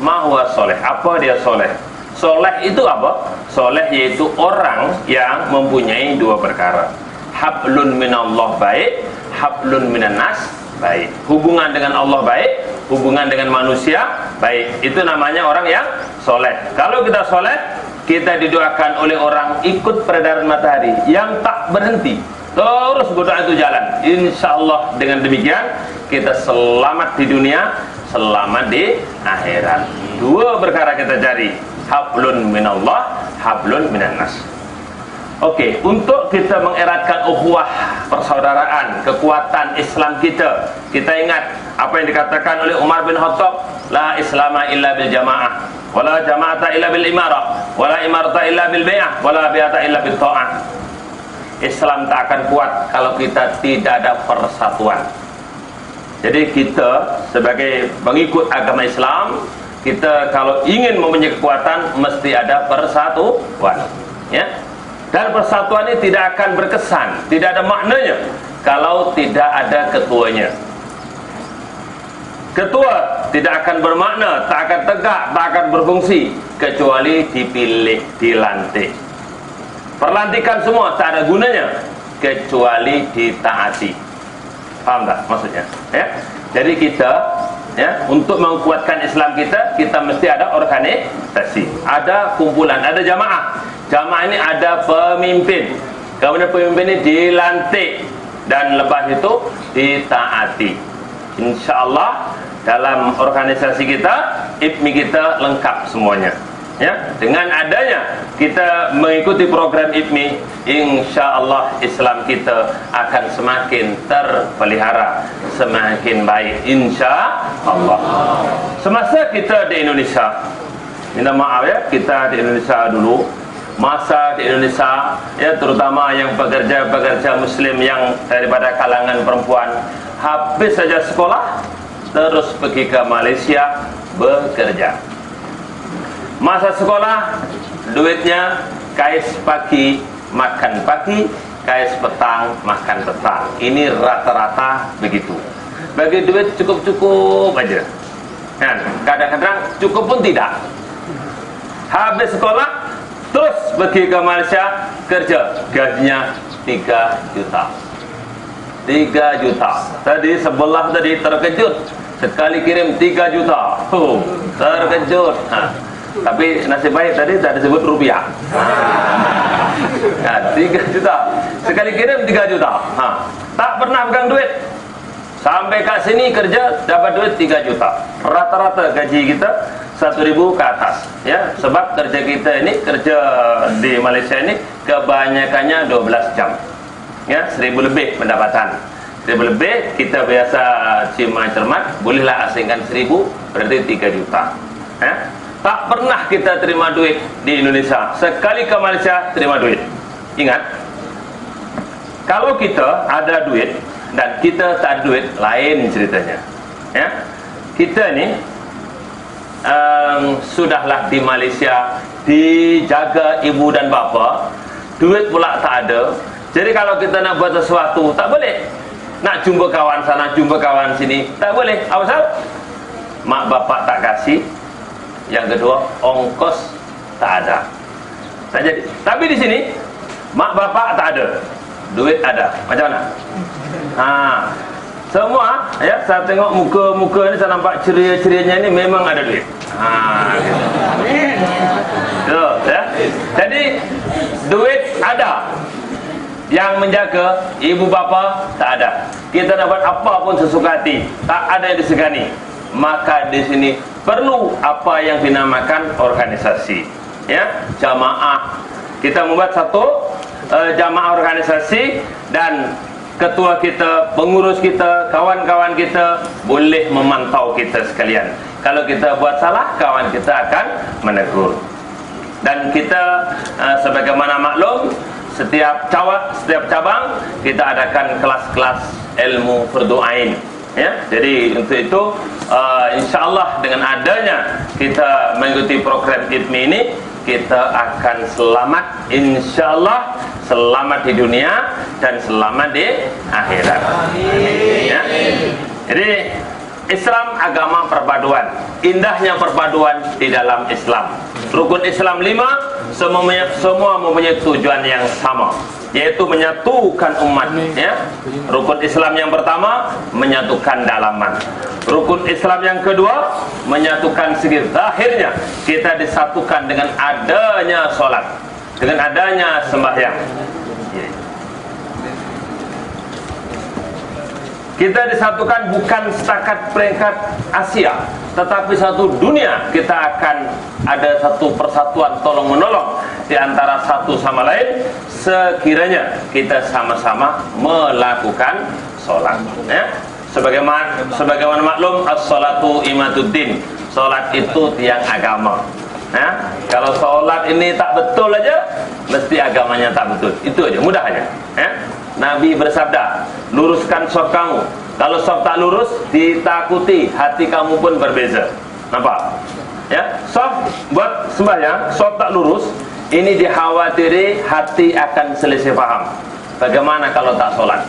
Speaker 7: Ma huwa soleh? Apa dia soleh? Soleh itu apa? Soleh yaitu orang yang mempunyai dua perkara. Hablun minallah baik, hablun minan nas baik. Hubungan dengan Allah baik, hubungan dengan manusia baik. Itu namanya orang yang soleh. Kalau kita soleh, kita didoakan oleh orang ikut peredaran matahari yang tak berhenti, terus berdoa itu jalan. Insya Allah dengan demikian kita selamat di dunia, selamat di akhirat. Dua perkara kita cari, hablun minallah, hablun minan nas. Oke, untuk kita mengeratkan ukhuwah persaudaraan, kekuatan Islam kita ingat apa yang dikatakan oleh Umar bin Khattab, la islama illa bil jamaah, wala jama'ata illa bil imarah, wala imarata illa bil bai'ah, wala bai'ata illa bil ta'ah. Islam tak akan kuat kalau kita tidak ada persatuan. Jadi kita sebagai pengikut agama Islam, kita kalau ingin mempunyai kekuatan mesti ada persatuan, ya. Dan persatuan ini tidak akan berkesan, tidak ada maknanya kalau tidak ada ketuanya. Ketua tidak akan bermakna, tak akan tegak, tak akan berfungsi kecuali dipilih, dilantik. Perlantikan semua tak ada gunanya kecuali ditaati. Paham tak maksudnya? Ya. Jadi kita, ya, untuk menguatkan Islam kita mesti ada organisasi, ada kumpulan, ada jamaah. Jamaah ini ada pemimpin, kemudian pemimpin ini dilantik dan lepas itu ditaati. InsyaAllah dalam organisasi kita, IPMI kita lengkap semuanya, ya. Dengan adanya kita mengikuti program IPMI, InsyaAllah Islam kita akan semakin terpelihara, semakin baik, InsyaAllah. Semasa kita di Indonesia, minta maaf ya, kita di Indonesia dulu, masa di Indonesia, ya, terutama yang pekerja-pekerja muslim yang daripada kalangan perempuan, habis saja sekolah terus pergi ke Malaysia bekerja. Masa sekolah duitnya kais pagi makan pagi, kais petang makan petang. Ini rata-rata begitu. Bagi duit cukup-cukup aja, kan? Kadang-kadang cukup pun tidak. Habis sekolah terus pergi ke Malaysia kerja, gajinya 3 juta. 3 juta. Tadi sebelah tadi terkejut, sekali kirim 3 juta. Terkejut. Tapi nasib baik tadi tak disebut rupiah. 3 juta. Sekali kirim 3 juta. Tak pernah pegang duit. Sampai kat sini kerja dapat duit 3 juta. Rata-rata gaji kita 1.000 ke atas, ya. Sebab kerja kita ini, kerja di Malaysia ini kebanyakannya 12 jam. Ya, 1.000 lebih pendapatan. 1.000 lebih, kita biasa cima cermat, bolehlah asingkan 1.000, berarti 3 juta. Ya. Tak pernah kita terima duit di Indonesia. Sekali ke Malaysia terima duit. Ingat, kalau kita ada duit dan kita tak ada duit, lain ceritanya. Ya, kita ni sudahlah di Malaysia dijaga ibu dan bapa, duit pula tak ada. Jadi kalau kita nak buat sesuatu tak boleh. Nak jumpa kawan sana, jumpa kawan sini, tak boleh. Apa sebab? Mak bapak tak kasih. Yang kedua, ongkos tak ada. Tak jadi. Tapi di sini mak bapak tak ada, duit ada. Macam mana? Semua, ya, saya tengok muka-muka ni, saya nampak ceria-cerianya ni memang ada duit. Gitu. Betul, ya. Jadi duit ada, yang menjaga ibu bapa tak ada. Kita dapat apa pun sesuka hati, tak ada yang disegani. Maka di sini perlu apa yang dinamakan organisasi, ya, jamaah. Kita membuat satu jamaah organisasi, dan ketua kita, pengurus kita, kawan-kawan kita boleh memantau kita sekalian. Kalau kita buat salah, kawan kita akan menegur. Dan kita sebagaimana maklum, setiap cabang kita adakan kelas-kelas ilmu fardu ain. Ya, jadi untuk itu insya-Allah dengan adanya kita mengikuti program IDMI ini, kita akan selamat, insya-Allah selamat di dunia dan selamat di akhirat. Ya. Jadi Islam agama perpaduan, indahnya perpaduan di dalam Islam. Rukun Islam 5 semua mempunyai tujuan yang sama, yaitu menyatukan umat, ya. Rukun Islam yang pertama menyatukan dalaman. Rukun Islam yang kedua menyatukan segi zahirnya. Kita disatukan dengan adanya solat, dengan adanya sembahyang. Kita disatukan bukan setakat peringkat Asia, tetapi satu dunia. Kita akan ada satu persatuan tolong-menolong di antara satu sama lain sekiranya kita sama-sama melakukan solat, ya. Sebagaimana maklum, as-salatu imaduddin, solat itu tiang agama, ya. Kalau solat ini tak betul aja, mesti agamanya tak betul. Itu aja, mudah aja, ya. Nabi bersabda, luruskan shaf kamu. Kalau shaf tak lurus, ditakuti hati kamu pun berbeza. Nampak? Ya, shaf buat sembahyang, shaf tak lurus, ini dikhawatiri hati akan selisih paham. Bagaimana kalau tak solat?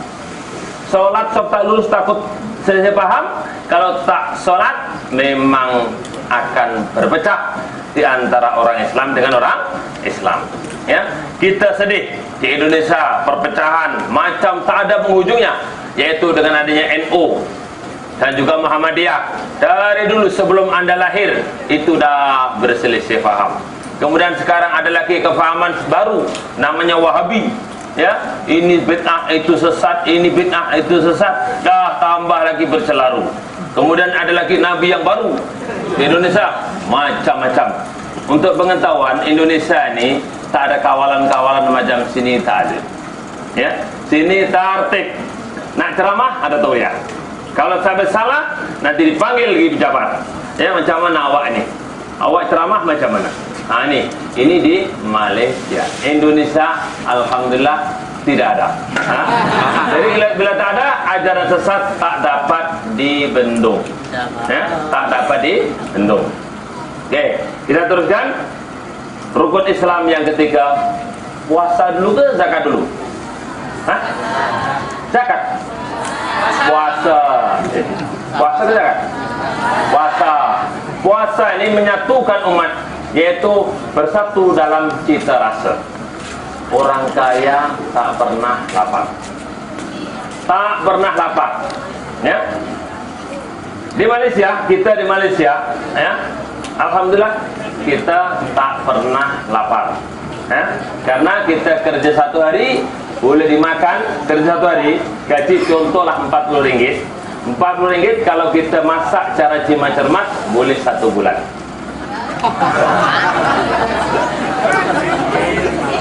Speaker 7: Solat shaf tak lurus takut selisih paham. Kalau tak solat, memang akan berpecah di antara orang Islam dengan orang Islam. Ya, kita sedih di Indonesia, perpecahan macam tak ada penghujungnya, yaitu dengan adanya NU dan juga Muhammadiyah. Dari dulu sebelum Anda lahir itu dah berselisih faham. Kemudian sekarang ada lagi kefahaman baru namanya Wahabi. Ya, ini bid'ah, itu sesat, ini bid'ah, itu sesat, dah tambah lagi berselaru. Kemudian ada lagi nabi yang baru di Indonesia, macam-macam. Untuk pengetahuan, Indonesia ini tak ada kawalan-kawalan macam sini, tak ada. Ya, sini tertib. Nak ceramah ada tauya. Kalau sampai salah nanti dipanggil lagi pejabat. Ya, macam mana awak ini? Awak ceramah macam mana? Ini di Malaysia. Indonesia alhamdulillah tidak ada. Jadi bila tak ada, ajaran sesat tak dapat dibendung. Ya, tak dapat dibendung. Oke, kita teruskan. Rukun Islam yang ketiga, puasa dulu ke zakat dulu? Zakat. Puasa. Puasa ke zakat? Puasa. Puasa ini menyatukan umat. yaitu bersatu dalam cita rasa. Orang kaya tak pernah lapar. Tak pernah lapar. Ya. Di Malaysia, kita di Malaysia, ya, alhamdulillah kita tak pernah lapar. Ya. Karena kita kerja satu hari boleh dimakan, kerja satu hari gaji contohlah RM40. RM40 kalau kita masak cara cima cermat boleh 1 bulan.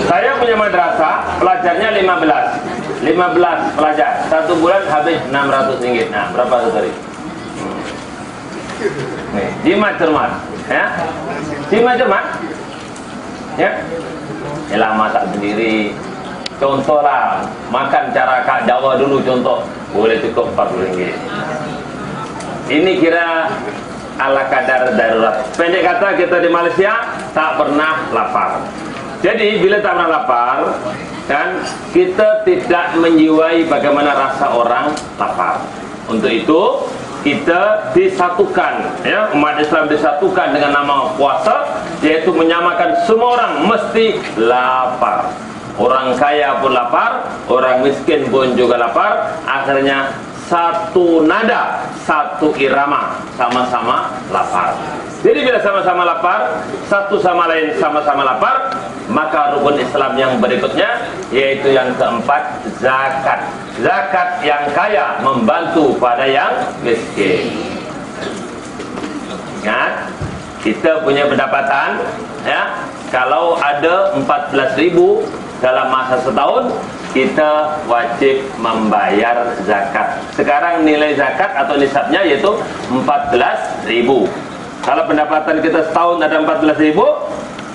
Speaker 7: Saya punya madrasah, pelajarnya 15 pelajar, 1 bulan habis RM600. Nah, berapa satu hari? Nih, jimat cermat, ya, jimat cermat, ya, ialah masak sendiri. Contoh lah, makan cara Kak Jawa dulu contoh, boleh cukup RM40. Ini kira ala kadar darurat. Pendek kata, kita di Malaysia tak pernah lapar. Jadi bila tak pernah lapar, kan, kita tidak menjiwai bagaimana rasa orang lapar. Untuk itu kita disatukan, ya, umat Islam disatukan dengan nama puasa, yaitu menyamakan semua orang mesti lapar. Orang kaya pun lapar, orang miskin pun juga lapar. Akhirnya satu nada, satu irama, sama-sama lapar. Jadi bila sama-sama lapar, satu sama lain sama-sama lapar, maka rukun Islam yang berikutnya, yaitu yang keempat, zakat. Zakat yang kaya membantu pada yang miskin. Ingat, kita punya pendapatan, ya, kalau ada 14.000 dalam masa setahun, kita wajib membayar zakat. Sekarang nilai zakat atau nisabnya yaitu 14.000. Kalau pendapatan kita setahun ada 14.000,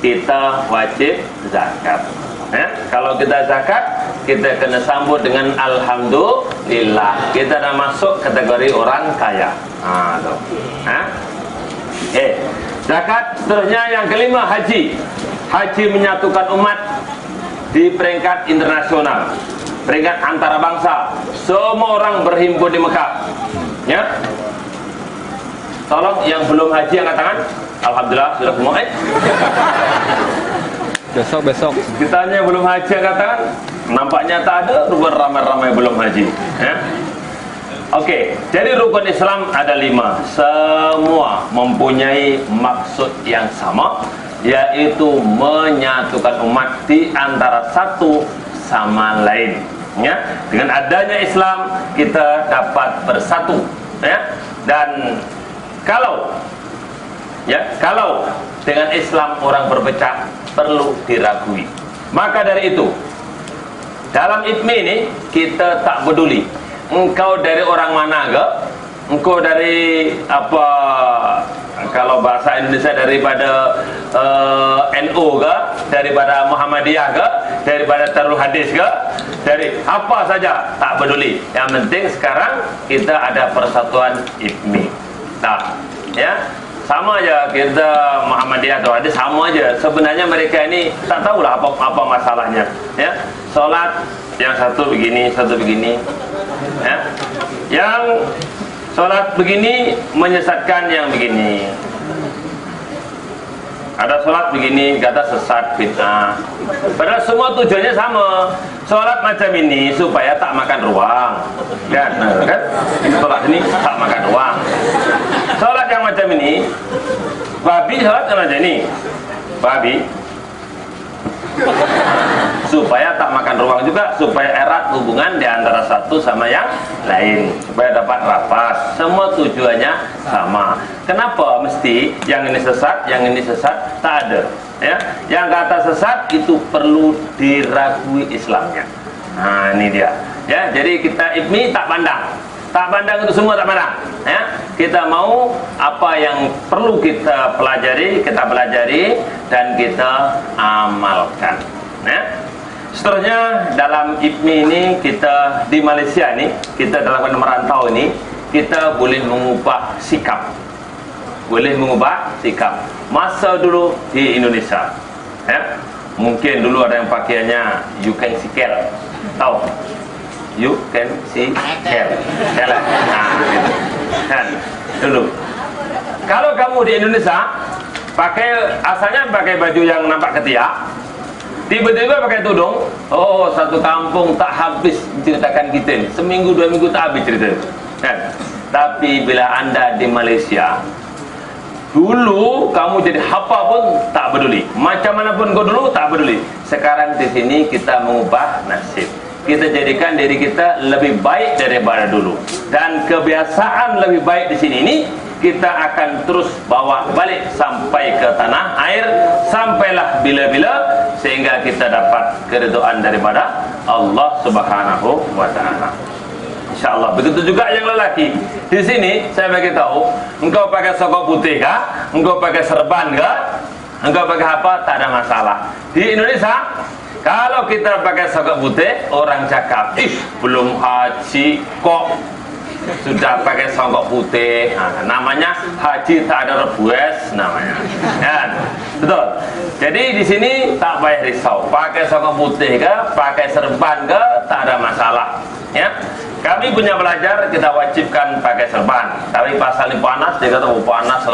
Speaker 7: kita wajib zakat. Ya, kalau kita zakat, kita kena sambut dengan alhamdulillah. Kita dah masuk kategori orang kaya. Tuh. Zakat. Seterusnya yang kelima, haji. Haji menyatukan umat di peringkat internasional, peringkat antarabangsa. Semua orang berhimpun di Mekah. Ya. Tolong yang belum haji angkat tangan. Alhamdulillah sudah semua.
Speaker 2: Besok.
Speaker 7: Kitanya belum haji angkat tangan. Nampaknya tak ada, rukun ramai-ramai belum haji. Ya. Oke, jadi rukun Islam ada 5. Semua mempunyai maksud yang sama, yaitu menyatukan umat di antara satu sama lain. Ya, dengan adanya Islam kita dapat bersatu. Ya, dan kalau dengan Islam orang berpecah, perlu diragui. Maka dari itu, dalam IPMI ini kita tak peduli engkau dari orang mana ke, engkau dari apa, kalau bahasa Indonesia daripada NU ke, daripada Muhammadiyah ke, daripada Darul Hadis ke, dari apa saja, tak peduli. Yang penting sekarang kita ada persatuan IPMI. Nah, ya, sama aja kita Muhammadiyah atau Hadis, sama aja. Sebenarnya mereka ini tak tahulah apa masalahnya. Ya, solat yang satu begini, satu begini. Ya, yang solat begini menyesatkan yang begini. Ada solat begini kata sesat, bid'ah. Padahal semua tujuannya sama. Solat macam ini supaya tak makan ruang. Kan? Solat ini tak makan ruang. Solat yang macam ini, babi solat macam ini, babi, supaya tak makan ruang juga, supaya erat hubungan di antara satu sama yang lain, supaya dapat rapas. Semua tujuannya sama. Kenapa mesti yang ini sesat, yang ini sesat? Tak ada. Ya, yang kata sesat itu perlu diragui Islamnya. Nah, ini dia. Ya, jadi kita IPMI tak pandang. Tak pandang itu semua, tak pandang. Ya, kita mau apa yang perlu kita pelajari dan kita amalkan. Ya. Seterusnya dalam IPMI ini, kita di Malaysia ini, kita dalam merantau ini, kita boleh mengubah sikap. Masa dulu di Indonesia, ya, mungkin dulu ada yang pakaiannya you can see care, tahu? You can see care, jalan. Nah, gitu. Kan dulu. Kalau kamu di Indonesia, asalnya pakai baju yang nampak ketiak, tiba-tiba pakai tudung. Oh, satu kampung tak habis ceritakan kita. Seminggu 2 minggu tak habis cerita. Kan? Tapi bila anda di Malaysia, dulu kamu jadi apa pun tak peduli, macam mana pun kau dulu tak peduli. Sekarang di sini kita mengubah nasib. Kita jadikan diri kita lebih baik daripada dulu, dan kebiasaan lebih baik di sini ini kita akan terus bawa balik sampai ke tanah air, sampailah bila-bila sehingga kita dapat keridhaan daripada Allah Subhanahu wa taala. InsyaAllah. Begitu juga yang lelaki. Di sini saya bagi tahu, engkau pakai sokok putih kah? Engkau pakai serban kah? Engkau pakai apa? Tak ada masalah. Di Indonesia, kalau kita pakai sokok putih, orang cakap, ih, belum haji kok sudah pakai songkok putih. Namanya haji tak ada rebues namanya. Kan? Betul. Jadi di sini tak payah risau. Pakai songkok putih ke, pakai serban ke, tak ada masalah. Ya. Kami punya belajar, kita wajibkan pakai serban. Tapi pasal ini panas, dia kata panas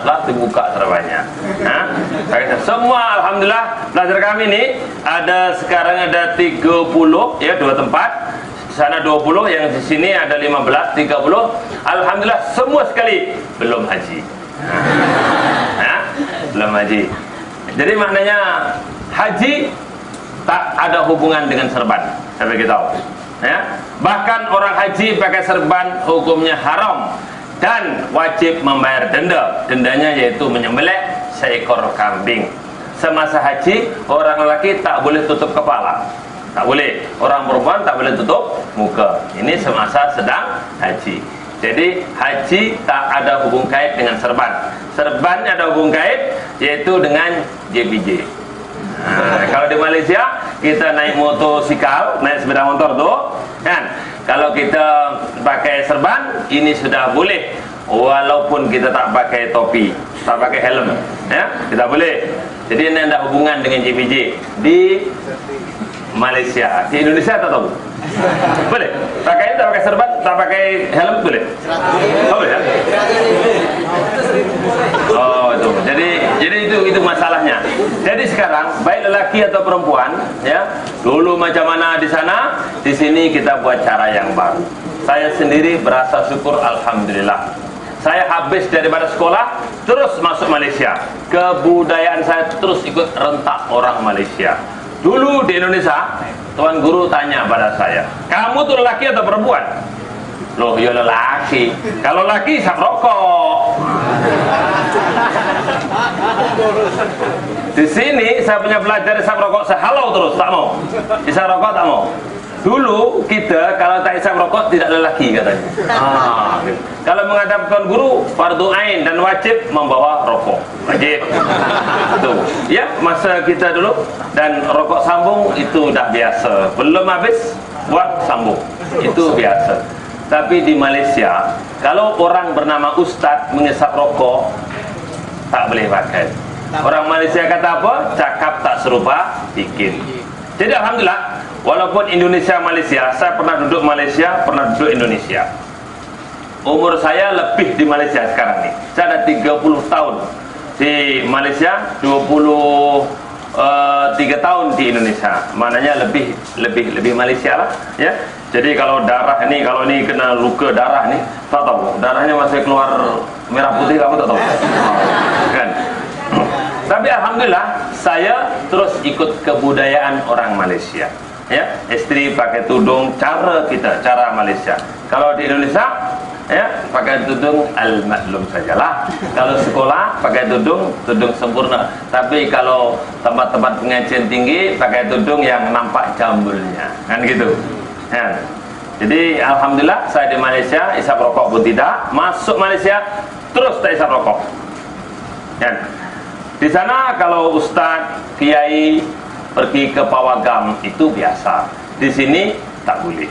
Speaker 7: lah, dibuka serbannya. Semua alhamdulillah belajar kami ini sekarang ada 30 ya, 2 tempat. Sana 20, yang di sini ada 15, 30. Alhamdulillah semua sekali belum haji. Belum haji. Jadi maknanya haji tak ada hubungan dengan serban. Saya beritahu. Ya. Bahkan orang haji pakai serban hukumnya haram dan wajib membayar denda. Dendanya yaitu menyembelih seekor kambing. Semasa haji orang lelaki tak boleh tutup kepala. Tak boleh. Orang perempuan tak boleh tutup muka. Ini semasa sedang haji. Jadi haji tak ada hubung kait dengan serban. Serban ada hubung kait yaitu dengan JPJ. Kalau di Malaysia kita naik motosikal, naik sepeda motor tuh, kan? Kalau kita pakai serban, ini sudah boleh. Walaupun kita tak pakai topi, tak pakai helm, ya, kita boleh. Jadi ini ada hubungan dengan JPJ di Malaysia. Di Indonesia tak tahu. Boleh? Pakai tak pakai serban, tak pakai helm boleh? Oh, boleh ya? Oh, itu. Jadi itu masalahnya. Jadi sekarang baik lelaki atau perempuan, ya, dulu macam mana di sana, di sini kita buat cara yang baru. Saya sendiri berasa syukur, alhamdulillah. Saya habis daripada sekolah terus masuk Malaysia. Kebudayaan saya terus ikut rentak orang Malaysia. Dulu di Indonesia, tuan guru tanya pada saya, kamu tuh lelaki atau perempuan? Loh, ya lelaki. Kalau lelaki isap rokok. Di sini saya punya pelajar isap rokok, saya halau terus, tak mau. Isap rokok tak mau. Dulu kita kalau tak isap rokok tidak lelaki katanya. Gitu. Kalau menghadap tuan guru fardu ain dan wajib membawa rokok. Wajib. Itu. Ya, masa kita dulu dan rokok sambung itu dah biasa. Belum habis buat sambung. Itu biasa. Tapi di Malaysia, kalau orang bernama Ustaz mengisap rokok, tak boleh pakai. Orang Malaysia kata apa? Cakap tak serupa bikin. Jadi alhamdulillah, walaupun Indonesia Malaysia, saya pernah duduk Malaysia, pernah duduk Indonesia. Umur saya lebih di Malaysia sekarang nih. Saya ada 30 tahun di Malaysia, 23 tahun di Indonesia. Maknanya lebih Malaysia lah, ya. Jadi kalau darah ini, kalau ini kena luka darah nih, tak tahu. Darahnya masih keluar merah putih, kamu tak tahu. Kan? Tapi alhamdulillah saya terus ikut kebudayaan orang Malaysia. Ya, istri pakai tudung, cara Malaysia. Kalau di Indonesia, ya, pakai tudung al-maklum sajalah. Kalau sekolah pakai tudung sempurna. Tapi kalau tempat-tempat pengajian tinggi pakai tudung yang nampak jambulnya, kan gitu. Ya. Jadi alhamdulillah saya di Malaysia isap rokok pun tidak. Masuk Malaysia terus tak isap rokok. Ya. Di sana kalau ustaz, kiai pergi ke pawagam itu biasa. Di sini tak boleh.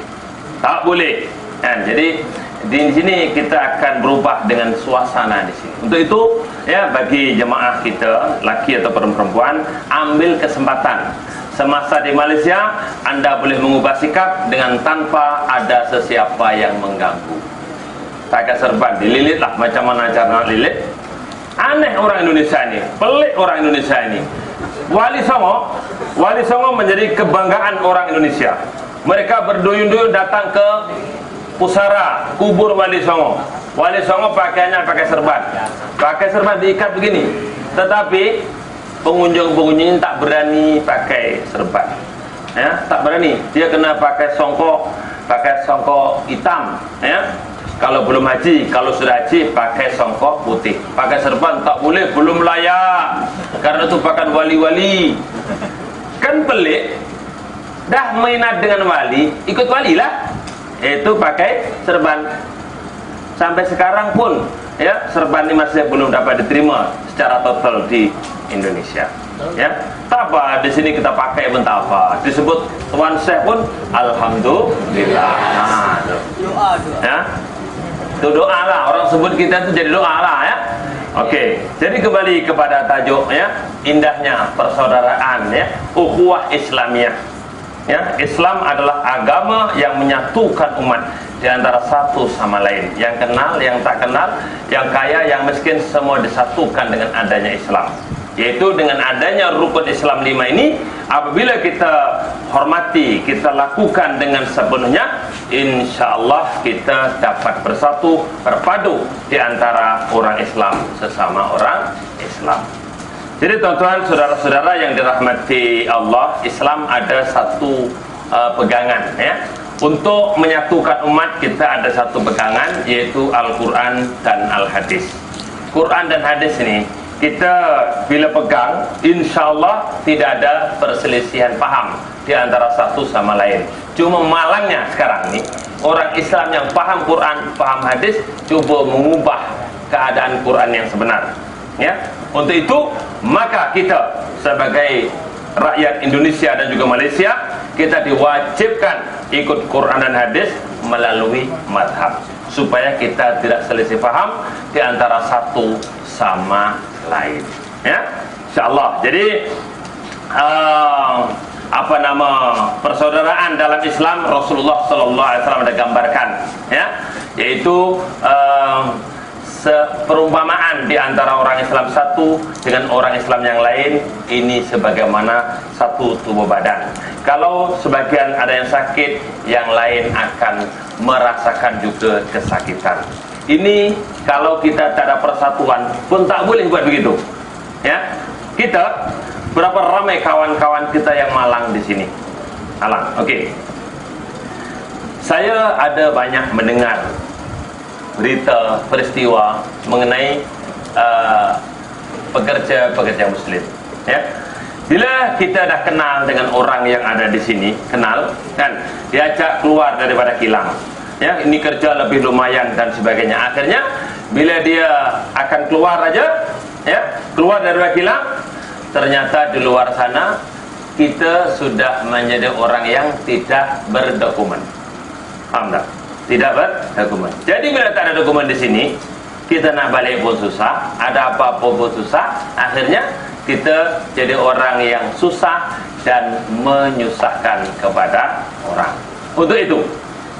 Speaker 7: Tak boleh. Ya, jadi di sini kita akan berubah dengan suasana di sini. Untuk itu, ya, bagi jemaah kita, laki atau perempuan, ambil kesempatan. Semasa di Malaysia, Anda boleh mengubah sikap dengan tanpa ada sesiapa yang mengganggu. Pakai serban, dililitlah macam mana cara lilit. Aneh orang Indonesia ini, pelik orang Indonesia ini. Wali Songo menjadi kebanggaan orang Indonesia. Mereka berduyun-duyun datang ke pusara kubur Wali Songo. Wali Songo pakaiannya pakai serban diikat begini. Tetapi pengunjung tak berani pakai serban, ya, tak berani. Dia kena pakai songkok hitam, ya. Kalau belum haji, kalau sudah haji pakai songkok putih. Pakai serban tak boleh, belum layak. Karena itu pakai wali-wali. Kan pelik. Dah minat dengan wali, ikut wali lah. Itu pakai serban. Sampai sekarang pun, ya, serban ini masih belum dapat diterima secara total di Indonesia. Ya, tak apa, di sini kita pakai pun tak apa. Disebut Tuan Syekh pun alhamdulillah. Nah, ya. Itu doa lah, orang sebut kita itu jadi doa lah, ya. Oke, jadi kembali kepada tajuk, ya, indahnya persaudaraan, ya, ukhuwah Islamiyah. Ya, Islam adalah agama yang menyatukan umat di antara satu sama lain. Yang kenal, yang tak kenal, yang kaya, yang miskin, semua disatukan dengan adanya Islam. Yaitu dengan adanya rukun Islam 5 ini, apabila kita hormati, kita lakukan dengan sepenuhnya, insyaallah kita dapat bersatu, berpadu di antara orang Islam sesama orang Islam. Jadi tuan-tuan, saudara-saudara yang dirahmati Allah, Islam ada satu pegangan, ya. Untuk menyatukan umat kita ada satu pegangan, yaitu Al-Quran dan Al-Hadis. Quran dan hadis ini kita bila pegang, insyaallah tidak ada perselisihan paham di antara satu sama lain. Cuma malangnya sekarang ini, orang Islam yang paham Quran, paham hadis, coba mengubah keadaan Quran yang sebenar. Ya, untuk itu maka kita sebagai rakyat Indonesia dan juga Malaysia, kita diwajibkan ikut Quran dan hadis melalui madhab, supaya kita tidak selisih paham di antara satu sama lain, ya, insyaallah. Jadi persaudaraan dalam Islam, Rasulullah sallallahu alaihi wasallam ada gambarkan, ya, yaitu perumpamaan di antara orang Islam satu dengan orang Islam yang lain ini sebagaimana satu tubuh badan. Kalau sebagian ada yang sakit, yang lain akan merasakan juga kesakitan. Ini kalau kita tak ada persatuan pun tak boleh buat begitu. Ya, kita berapa ramai kawan-kawan kita yang malang di sini. Malang, oke. Saya ada banyak mendengar berita, peristiwa mengenai pekerja-pekerja Muslim. Ya, bila kita dah kenal dengan orang yang ada di sini, kenal, kan, diajak keluar daripada kilang. Ya, ini kerja lebih lumayan dan sebagainya. Akhirnya bila dia akan keluar aja, ya, keluar daripada kilang, ternyata di luar sana kita sudah menjadi orang yang tidak berdokumen. Paham tak? Tidak berdokumen. Jadi bila tak ada dokumen di sini, kita nak balik pun susah, ada apa-apa pun susah. Akhirnya kita jadi orang yang susah dan menyusahkan kepada orang. Untuk itu,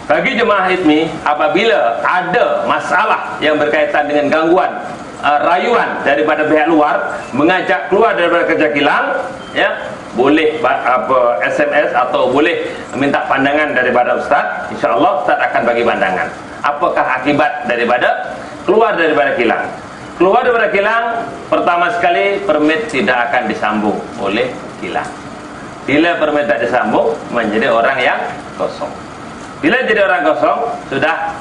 Speaker 7: bagi jemaah HITMI, apabila ada masalah yang berkaitan dengan gangguan, rayuan daripada pihak luar mengajak keluar daripada kerja kilang, ya, boleh SMS atau boleh minta pandangan daripada Ustaz. InsyaAllah Ustaz akan bagi pandangan. Apakah akibat daripada keluar daripada kilang? Keluar daripada kilang, pertama sekali permit tidak akan disambung oleh kilang. Bila permit tak disambung, menjadi orang yang kosong. Bila jadi orang kosong, sudah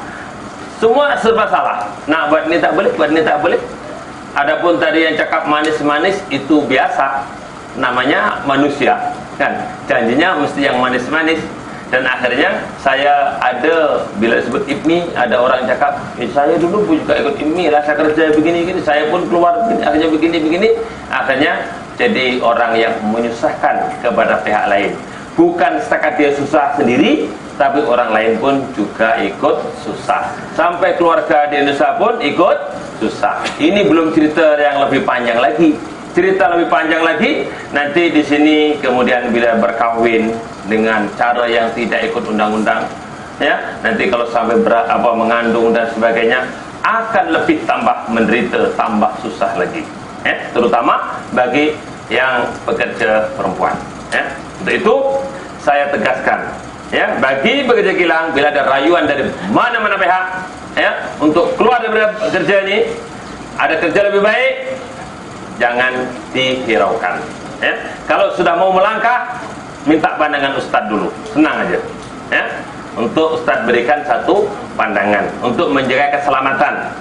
Speaker 7: semua serba salah. Nak buat ni tak boleh, buat ni tak boleh. Adapun tadi yang cakap manis-manis itu biasa, namanya manusia, kan, janjinya mesti yang manis-manis. Dan akhirnya saya ada, bila sebut IPMI, ada orang cakap, saya dulu pun juga ikut IPMI lah, saya kerja begini-begini, saya pun keluar begini, akhirnya begini-begini. Akhirnya jadi orang yang menyusahkan kepada pihak lain. Bukan setakat dia susah sendiri, tapi orang lain pun juga ikut susah. Sampai keluarga di Indonesia pun ikut susah. Ini belum cerita yang lebih panjang lagi. Cerita lebih panjang lagi nanti di sini, kemudian bila berkahwin dengan cara yang tidak ikut undang-undang, ya, nanti kalau sampai mengandung dan sebagainya, akan lebih tambah menderita, tambah susah lagi, terutama bagi yang pekerja perempuan. Untuk itu saya tegaskan, bagi pekerja kilang, bila ada rayuan dari mana-mana pihak untuk keluar dari kerja ini, ada kerja lebih baik, jangan dihiraukan. Kalau sudah mau melangkah, minta pandangan Ustadz dulu, senang aja. Untuk Ustadz berikan satu pandangan untuk menjaga keselamatan.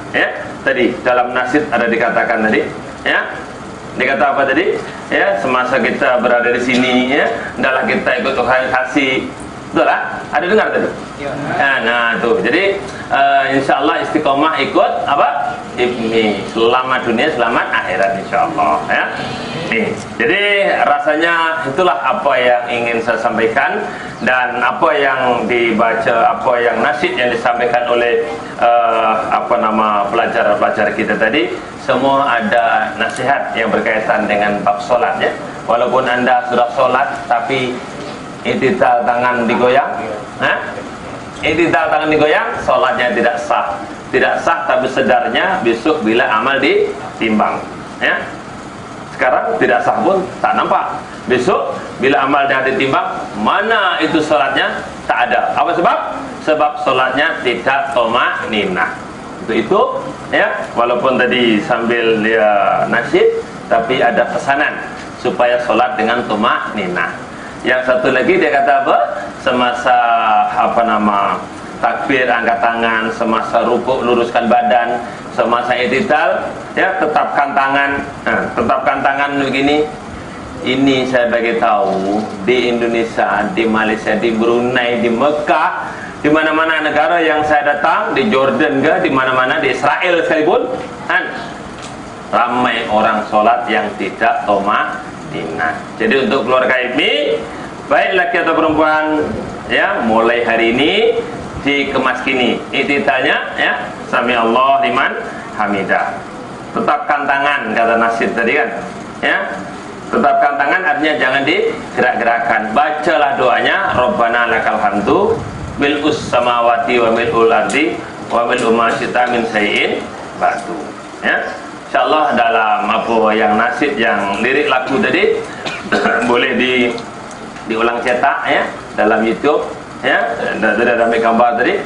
Speaker 7: Tadi dalam nasid ada dikatakan tadi, dikata apa tadi? Semasa kita berada di sini, hendaklah kita ikut organisasi. Betul lah? Ada dengar tadi? Nah tuh, jadi insyaallah istiqomah ikut apa? IPMI, selamat dunia, selamat akhirat insyaallah. Nih, jadi rasanya itulah apa yang ingin saya sampaikan, dan apa yang dibaca, apa yang nasid yang disampaikan oleh pelajar-pelajar kita tadi, semua ada nasihat yang berkaitan dengan bab solat, Walaupun anda sudah solat tapi i'tidal tangan digoyang, i'tidal tangan digoyang, solatnya tidak sah. Tidak sah, tapi sedarnya besok bila amal ditimbang. Sekarang tidak sah pun tak nampak. Besok bila amal dah ditimbang, mana itu solatnya? Tak ada. Apa sebab? Sebab solatnya tidak toma'ninah. Itu walaupun tadi sambil dia nasyid, tapi ada pesanan supaya solat dengan toma'ninah. Yang satu lagi dia kata apa? Semasa takbir angkat tangan, semasa rukuk luruskan badan, semasa i'tidal tetapkan tangan. Tetapkan tangan begini. Ini saya bagi tahu di Indonesia, di Malaysia, di Brunei, di Mekah, di mana-mana negara yang saya datang, di Jordan ke, di mana-mana, di Israel sekalipun, ramai orang solat yang tidak toma'ninah. Jadi untuk keluarga IPMI, baik laki atau perempuan, mulai hari ini dikemas kini i'tidalnya, sami Allah liman hamidah. Tetapkan tangan, kata nasid tadi kan, tetapkan tangan artinya jangan digerak-gerakkan. Bacalah doanya, Rabbana lakal hamdu mil'us samawati wa mil'ul ardi wa mil'u ma syi'ta min syai'in ba'du. Insyaallah dalam apa yang nasid, yang lirik lagu tadi boleh diulang cetak dalam YouTube, ada ambil gambar tadi,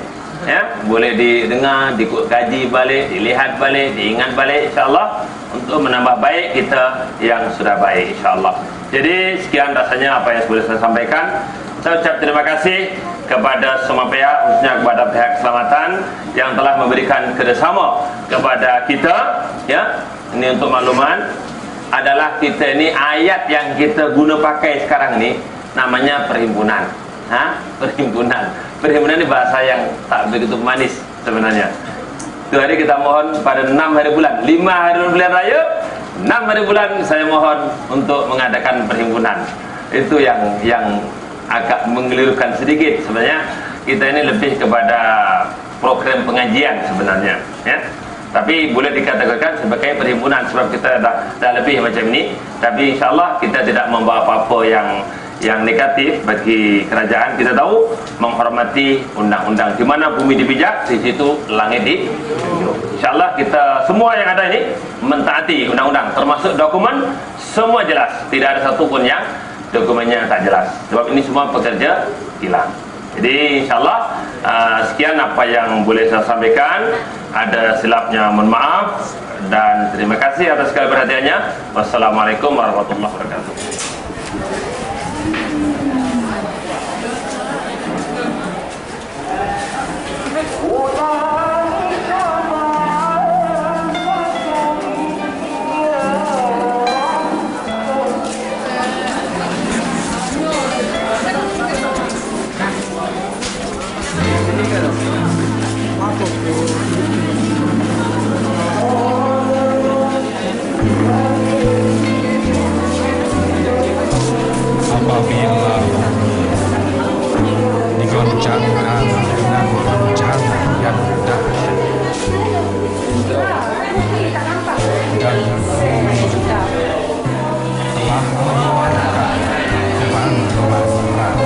Speaker 7: boleh didengar, dikaji balik, dilihat balik, diingat balik, insyaallah untuk menambah baik kita yang sudah baik insyaallah. Jadi sekian rasanya apa yang boleh saya sampaikan. Saya ucap terima kasih kepada semua pihak, khususnya kepada pihak keselamatan yang telah memberikan kerjasama kepada kita. Ini untuk makluman, adalah kita ini ayat yang kita guna pakai sekarang ini namanya perhimpunan. Perhimpunan ini bahasa yang tak begitu manis sebenarnya. Itu hari kita mohon pada 6 hari bulan, 5 hari bulan raya, 6 hari bulan saya mohon untuk mengadakan perhimpunan. Itu yang agak mengelirukan sedikit. Sebenarnya kita ini lebih kepada program pengajian sebenarnya, tapi boleh dikatakan sebagai perhimpunan sebab kita dah lebih macam ini. Tapi insyaallah kita tidak membawa apa-apa yang negatif bagi kerajaan. Kita tahu menghormati undang-undang. Di mana bumi dipijak, di situ langit dijunjung. Insyaallah kita semua yang ada ini mentaati undang-undang, termasuk dokumen semua jelas. Tidak ada satu pun yang dokumennya tak jelas. Sebab ini semua pekerja kilang. Jadi insyaallah sekian apa yang boleh saya sampaikan. Ada silapnya mohon maaf, dan terima kasih atas segala perhatiannya. Wassalamualaikum warahmatullahi wabarakatuh.
Speaker 8: Apabila digoncangkan dengan goncangan yang dahsyat dan bumi telah mengeluarkan keman-keman yang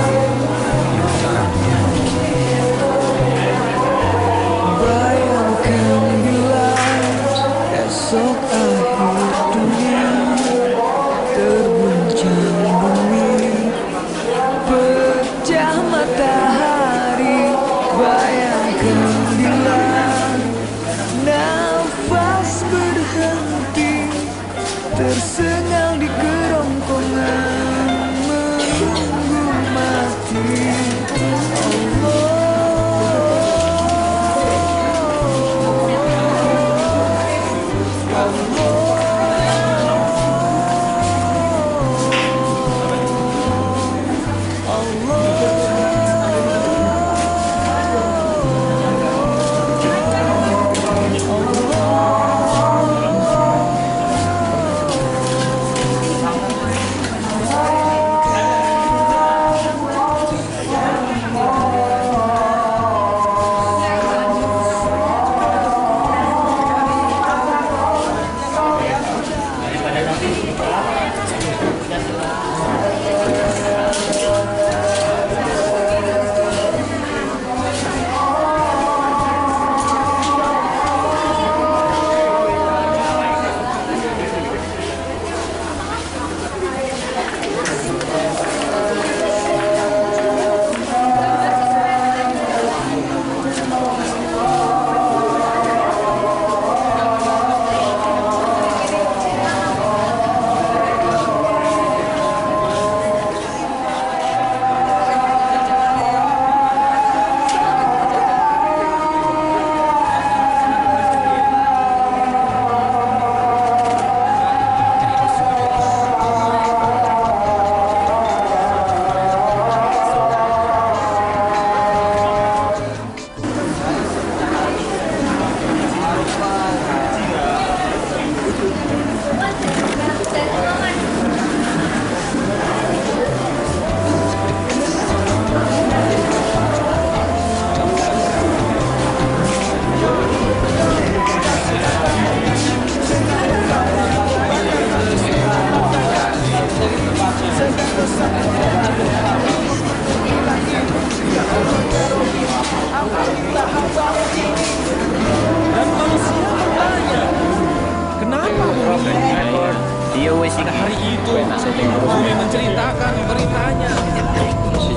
Speaker 8: Bumi menceritakan beritanya.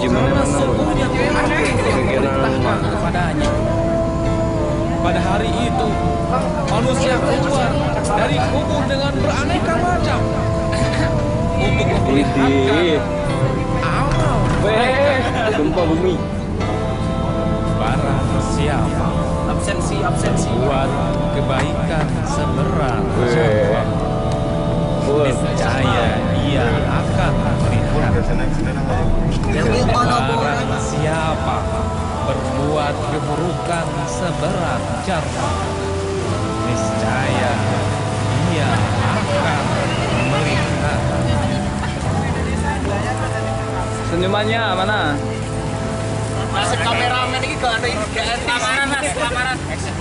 Speaker 8: Karena sungguhnya Tuhan memerintahkan kepadanya. Pada hari itu, manusia keluar dari kubur dengan beraneka macam untuk memperlihatkan amal
Speaker 2: gempa bumi.
Speaker 8: barang siapa absensi buat kebaikan seberat jawab, niscaya dia akan melihat. Barang siapa berbuat keburukan seberat jarbah, niscaya dia akan melihat.
Speaker 2: Senyumannya mana?
Speaker 9: Masuk kameramen ini gak ada lamaran mas, lamaran. Action.